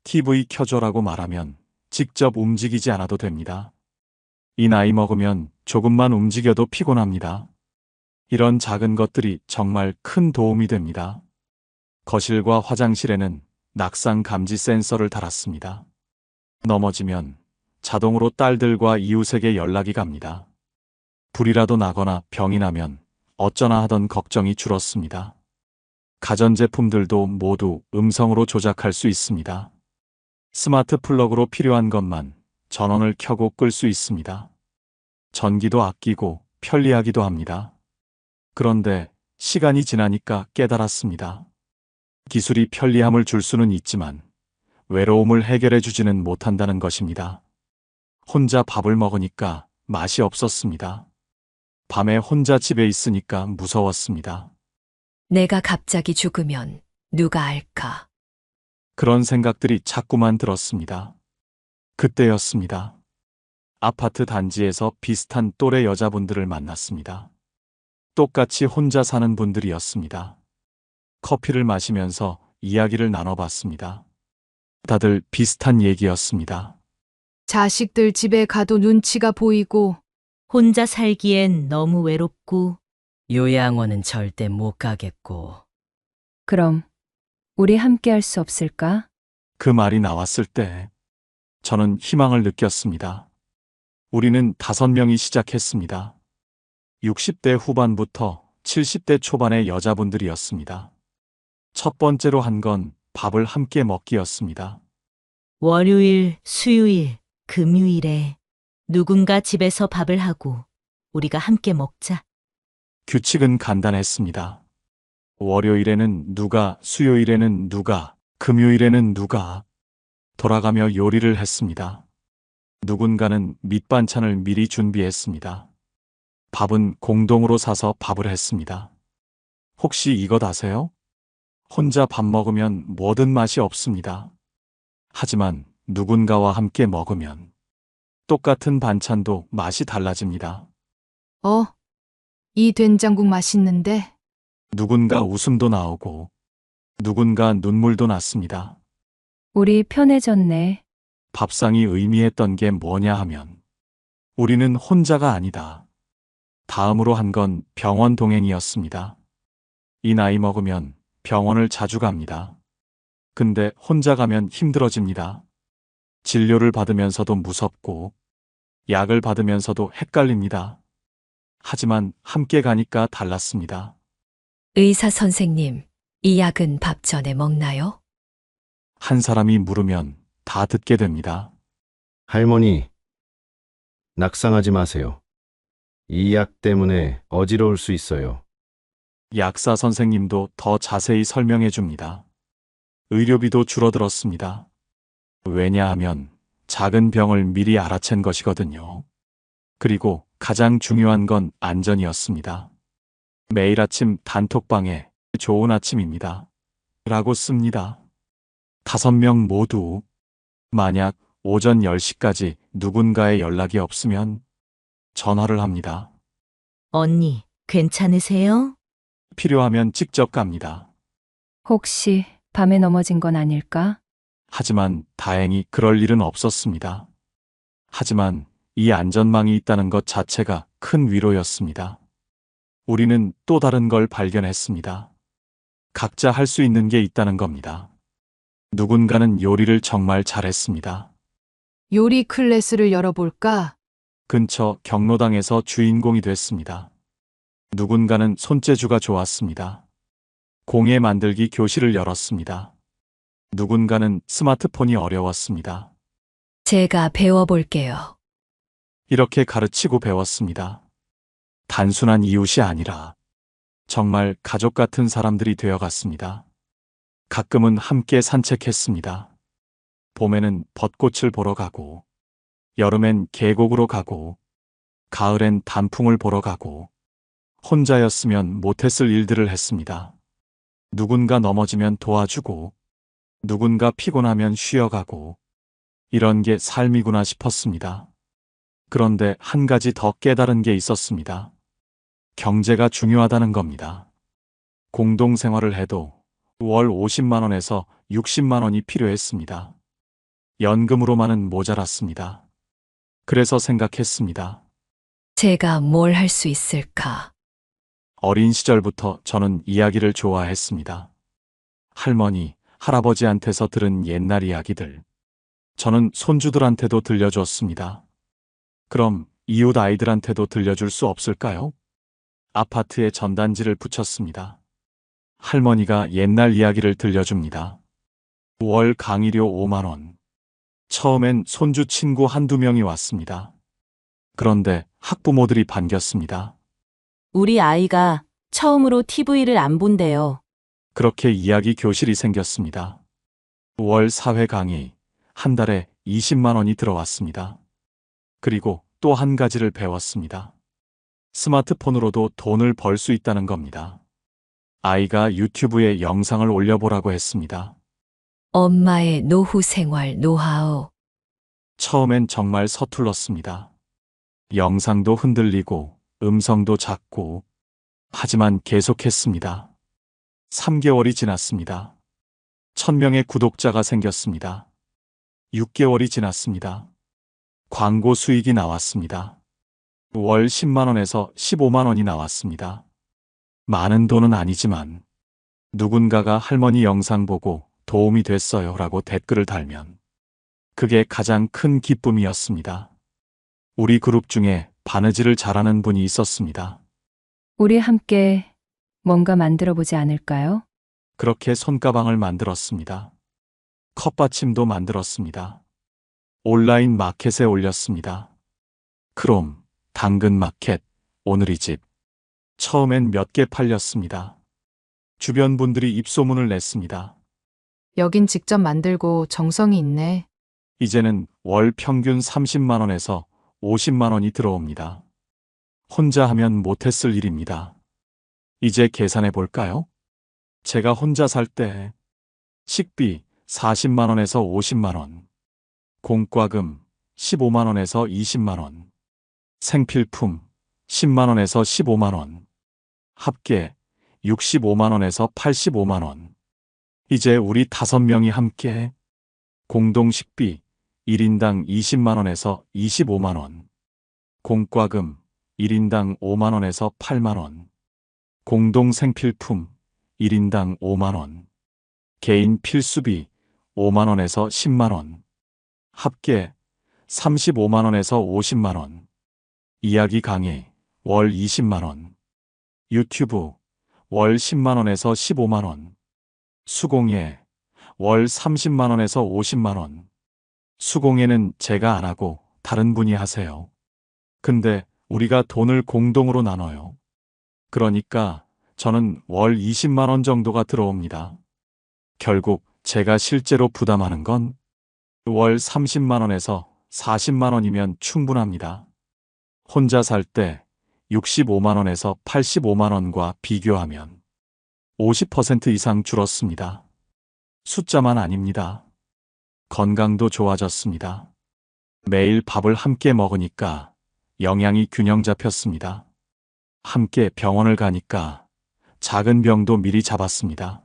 TV 켜줘라고 말하면 직접 움직이지 않아도 됩니다. 이 나이 먹으면 조금만 움직여도 피곤합니다. 이런 작은 것들이 정말 큰 도움이 됩니다. 거실과 화장실에는 낙상 감지 센서를 달았습니다. 넘어지면 자동으로 딸들과 이웃에게 연락이 갑니다. 불이라도 나거나 병이 나면 어쩌나 하던 걱정이 줄었습니다. 가전제품들도 모두 음성으로 조작할 수 있습니다. 스마트 플러그로 필요한 것만 전원을 켜고 끌 수 있습니다. 전기도 아끼고 편리하기도 합니다. 그런데 시간이 지나니까 깨달았습니다. 기술이 편리함을 줄 수는 있지만 외로움을 해결해 주지는 못한다는 것입니다. 혼자 밥을 먹으니까 맛이 없었습니다. 밤에 혼자 집에 있으니까 무서웠습니다.
내가 갑자기 죽으면 누가 알까?
그런 생각들이 자꾸만 들었습니다. 그때였습니다. 아파트 단지에서 비슷한 또래 여자분들을 만났습니다. 똑같이 혼자 사는 분들이었습니다. 커피를 마시면서 이야기를 나눠봤습니다. 다들 비슷한 얘기였습니다.
자식들 집에 가도 눈치가 보이고
혼자 살기엔 너무 외롭고 요양원은 절대 못 가겠고.
그럼 우리 함께 할 수 없을까?
그 말이 나왔을 때 저는 희망을 느꼈습니다. 우리는 5명이 시작했습니다. 60대 후반부터 70대 초반의 여자분들이었습니다. 첫 번째로 한 건 밥을 함께 먹기였습니다.
월요일, 수요일, 금요일에 누군가 집에서 밥을 하고 우리가 함께 먹자.
규칙은 간단했습니다. 월요일에는 누가, 수요일에는 누가, 금요일에는 누가 돌아가며 요리를 했습니다. 누군가는 밑반찬을 미리 준비했습니다. 밥은 공동으로 사서 밥을 했습니다. 혹시 이것 아세요? 혼자 밥 먹으면 뭐든 맛이 없습니다. 하지만 누군가와 함께 먹으면 똑같은 반찬도 맛이 달라집니다.
이 된장국 맛있는데
누군가 웃음도 나오고 누군가 눈물도 났습니다.
우리 편해졌네.
밥상이 의미했던 게 뭐냐 하면 우리는 혼자가 아니다. 다음으로 한 건 병원 동행이었습니다. 이 나이 먹으면 병원을 자주 갑니다. 근데 혼자 가면 힘들어집니다. 진료를 받으면서도 무섭고, 약을 받으면서도 헷갈립니다. 하지만 함께 가니까 달랐습니다.
의사 선생님, 이 약은 밥 전에 먹나요?
한 사람이 물으면 다 듣게 됩니다.
할머니, 낙상하지 마세요. 이 약 때문에 어지러울 수 있어요.
약사 선생님도 더 자세히 설명해 줍니다. 의료비도 줄어들었습니다. 왜냐하면 작은 병을 미리 알아챈 것이거든요. 그리고 가장 중요한 건 안전이었습니다. 매일 아침 단톡방에 좋은 아침입니다. 라고 씁니다. 5명 모두 만약 오전 10시까지 누군가의 연락이 없으면 전화를 합니다.
언니, 괜찮으세요?
필요하면 직접 갑니다.
혹시 밤에 넘어진 건 아닐까?
하지만 다행히 그럴 일은 없었습니다. 하지만 이 안전망이 있다는 것 자체가 큰 위로였습니다. 우리는 또 다른 걸 발견했습니다. 각자 할 수 있는 게 있다는 겁니다. 누군가는 요리를 정말 잘했습니다.
요리 클래스를 열어볼까?
근처 경로당에서 주인공이 됐습니다. 누군가는 손재주가 좋았습니다. 공예 만들기 교실을 열었습니다. 누군가는 스마트폰이 어려웠습니다.
제가 배워볼게요.
이렇게 가르치고 배웠습니다. 단순한 이웃이 아니라 정말 가족 같은 사람들이 되어갔습니다. 가끔은 함께 산책했습니다. 봄에는 벚꽃을 보러 가고, 여름엔 계곡으로 가고, 가을엔 단풍을 보러 가고, 혼자였으면 못했을 일들을 했습니다. 누군가 넘어지면 도와주고, 누군가 피곤하면 쉬어가고, 이런 게 삶이구나 싶었습니다. 그런데 한 가지 더 깨달은 게 있었습니다. 경제가 중요하다는 겁니다. 공동생활을 해도 월 50만 원에서 60만 원이 필요했습니다. 연금으로만은 모자랐습니다. 그래서 생각했습니다.
제가 뭘 할 수 있을까?
어린 시절부터 저는 이야기를 좋아했습니다. 할머니, 할아버지한테서 들은 옛날 이야기들. 저는 손주들한테도 들려줬습니다. 그럼 이웃 아이들한테도 들려줄 수 없을까요? 아파트에 전단지를 붙였습니다. 할머니가 옛날 이야기를 들려줍니다. 월 강의료 5만 원. 처음엔 손주 친구 한두 명이 왔습니다. 그런데 학부모들이 반겼습니다.
우리 아이가 처음으로 TV를 안 본대요.
그렇게 이야기 교실이 생겼습니다. 월 사회 강의, 한 달에 20만 원이 들어왔습니다. 그리고 또 한 가지를 배웠습니다. 스마트폰으로도 돈을 벌 수 있다는 겁니다. 아이가 유튜브에 영상을 올려보라고 했습니다.
엄마의 노후 생활 노하우.
처음엔 정말 서툴렀습니다. 영상도 흔들리고 음성도 작고, 하지만 계속했습니다. 3개월이 지났습니다. 1000명의 구독자가 생겼습니다. 6개월이 지났습니다. 광고 수익이 나왔습니다. 월 10만 원에서 15만 원이 나왔습니다. 많은 돈은 아니지만 누군가가 할머니 영상 보고 도움이 됐어요 라고 댓글을 달면 그게 가장 큰 기쁨이었습니다. 우리 그룹 중에 바느질을 잘하는 분이 있었습니다.
우리 함께 뭔가 만들어 보지 않을까요?
그렇게 손가방을 만들었습니다. 컵받침도 만들었습니다. 온라인 마켓에 올렸습니다. 크롬, 당근마켓, 오늘이 집. 처음엔 몇 개 팔렸습니다. 주변 분들이 입소문을 냈습니다.
여긴 직접 만들고 정성이 있네.
이제는 월 평균 30만 원에서 50만 원이 들어옵니다. 혼자 하면 못했을 일입니다. 이제 계산해 볼까요? 제가 혼자 살 때 식비 40만 원에서 50만 원, 공과금 15만 원에서 20만 원, 생필품 10만 원에서 15만 원, 합계 65만 원에서 85만 원. 이제 우리 5명이 함께 공동 식비 1인당 20만 원에서 25만 원. 공과금 1인당 5만원에서 8만원. 공동 생필품 1인당 5만원. 개인 필수비 5만원에서 10만원. 합계 35만원에서 50만원. 이야기 강의 월 20만원. 유튜브 월 10만원에서 15만원. 수공예 월 30만원에서 50만원. 수공예는 제가 안 하고 다른 분이 하세요. 근데 우리가 돈을 공동으로 나눠요. 그러니까 저는 월 20만원 정도가 들어옵니다. 결국 제가 실제로 부담하는 건 월 30만원에서 40만원이면 충분합니다. 혼자 살 때 65만원에서 85만원과 비교하면 50% 이상 줄었습니다. 숫자만 아닙니다. 건강도 좋아졌습니다. 매일 밥을 함께 먹으니까 영양이 균형 잡혔습니다. 함께 병원을 가니까 작은 병도 미리 잡았습니다.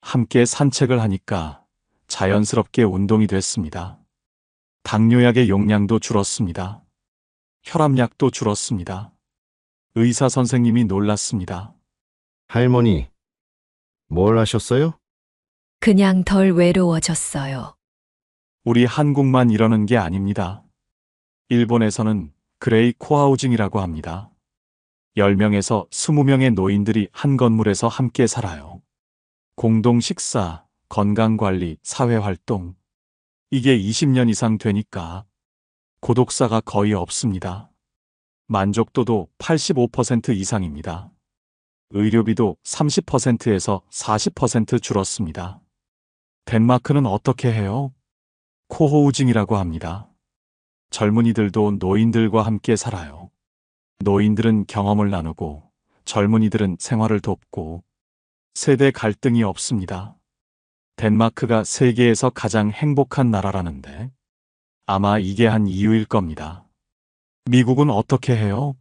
함께 산책을 하니까 자연스럽게 운동이 됐습니다. 당뇨약의 용량도 줄었습니다. 혈압약도 줄었습니다. 의사 선생님이 놀랐습니다.
할머니, 뭘 하셨어요?
그냥 덜 외로워졌어요.
우리 한국만 이러는 게 아닙니다. 일본에서는 그레이 코하우징이라고 합니다. 10명에서 20명의 노인들이 한 건물에서 함께 살아요. 공동 식사, 건강관리, 사회활동. 이게 20년 이상 되니까 고독사가 거의 없습니다. 만족도도 85% 이상입니다. 의료비도 30%에서 40% 줄었습니다. 덴마크는 어떻게 해요? 코호우징이라고 합니다. 젊은이들도 노인들과 함께 살아요. 노인들은 경험을 나누고 젊은이들은 생활을 돕고 세대 갈등이 없습니다. 덴마크가 세계에서 가장 행복한 나라라는데 아마 이게 한 이유일 겁니다. 미국은 어떻게 해요?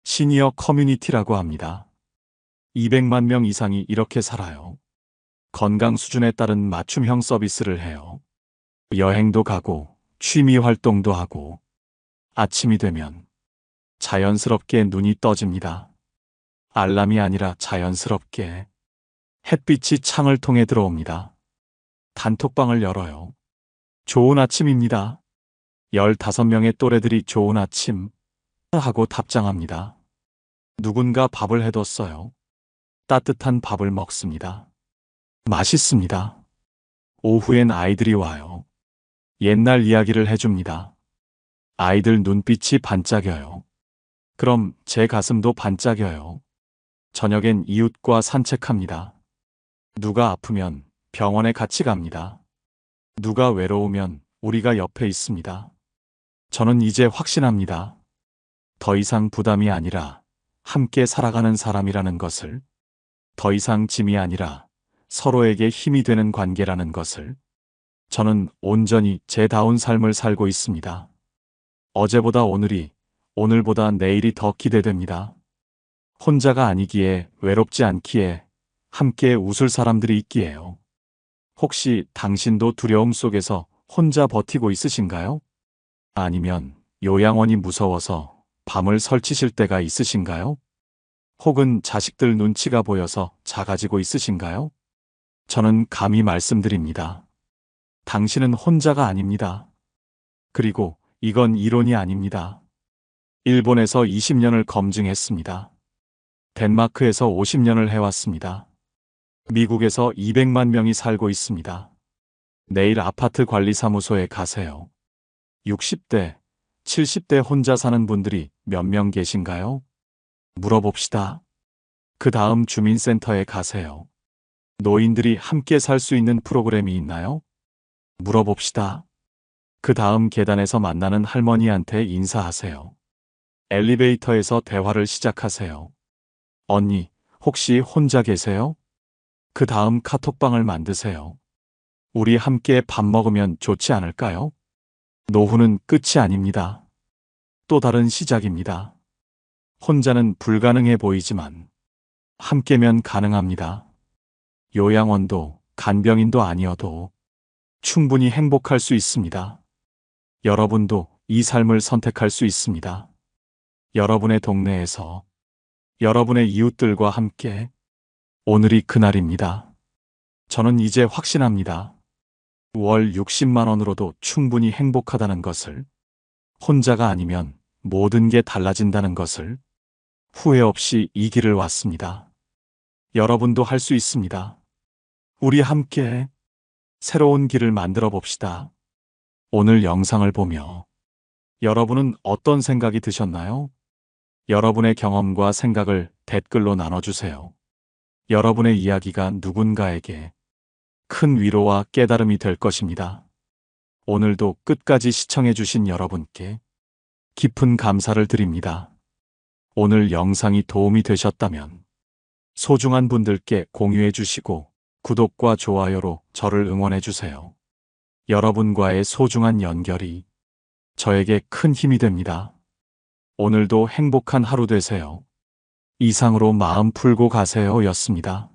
시니어 커뮤니티라고 합니다. 200만 명 이상이 이렇게 살아요. 건강 수준에 따른 맞춤형 서비스를 해요. 여행도 가고 취미 활동도 하고 아침이 되면 자연스럽게 눈이 떠집니다. 알람이 아니라 자연스럽게 햇빛이 창을 통해 들어옵니다. 단톡방을 열어요. 좋은 아침입니다. 15명의 또래들이 좋은 아침 하고 답장합니다. 누군가 밥을 해뒀어요. 따뜻한 밥을 먹습니다. 맛있습니다. 오후엔 아이들이 와요. 옛날 이야기를 해줍니다. 아이들 눈빛이 반짝여요. 그럼 제 가슴도 반짝여요. 저녁엔 이웃과 산책합니다. 누가 아프면 병원에 같이 갑니다. 누가 외로우면 우리가 옆에 있습니다. 저는 이제 확신합니다. 더 이상 부담이 아니라 함께 살아가는 사람이라는 것을, 더 이상 짐이 아니라 서로에게 힘이 되는 관계라는 것을, 저는 온전히 제다운 삶을 살고 있습니다. 어제보다 오늘이, 오늘보다 내일이 더 기대됩니다. 혼자가 아니기에, 외롭지 않기에, 함께 웃을 사람들이 있기에요. 혹시 당신도 두려움 속에서 혼자 버티고 있으신가요? 아니면 요양원이 무서워서 밤을 설치실 때가 있으신가요? 혹은 자식들 눈치가 보여서 작아지고 있으신가요? 저는 감히 말씀드립니다. 당신은 혼자가 아닙니다. 그리고 이건 이론이 아닙니다. 일본에서 20년을 검증했습니다. 덴마크에서 50년을 해왔습니다. 미국에서 200만 명이 살고 있습니다. 내일 아파트 관리사무소에 가세요. 60대, 70대 혼자 사는 분들이 몇 명 계신가요? 물어봅시다. 그 다음 주민센터에 가세요. 노인들이 함께 살 수 있는 프로그램이 있나요? 물어봅시다. 그 다음 계단에서 만나는 할머니한테 인사하세요. 엘리베이터에서 대화를 시작하세요. 언니, 혹시 혼자 계세요? 그 다음 카톡방을 만드세요. 우리 함께 밥 먹으면 좋지 않을까요? 노후는 끝이 아닙니다. 또 다른 시작입니다. 혼자는 불가능해 보이지만 함께면 가능합니다. 요양원도 간병인도 아니어도 충분히 행복할 수 있습니다. 여러분도 이 삶을 선택할 수 있습니다. 여러분의 동네에서 여러분의 이웃들과 함께 오늘이 그날입니다. 저는 이제 확신합니다. 월 60만 원으로도 충분히 행복하다는 것을, 혼자가 아니면 모든 게 달라진다는 것을 후회 없이 이 길을 왔습니다. 여러분도 할 수 있습니다. 우리 함께 새로운 길을 만들어 봅시다. 오늘 영상을 보며 여러분은 어떤 생각이 드셨나요? 여러분의 경험과 생각을 댓글로 나눠주세요. 여러분의 이야기가 누군가에게 큰 위로와 깨달음이 될 것입니다. 오늘도 끝까지 시청해주신 여러분께 깊은 감사를 드립니다. 오늘 영상이 도움이 되셨다면 소중한 분들께 공유해 주시고 구독과 좋아요로 저를 응원해 주세요. 여러분과의 소중한 연결이 저에게 큰 힘이 됩니다. 오늘도 행복한 하루 되세요. 이상으로 마음 풀고 가세요 였습니다.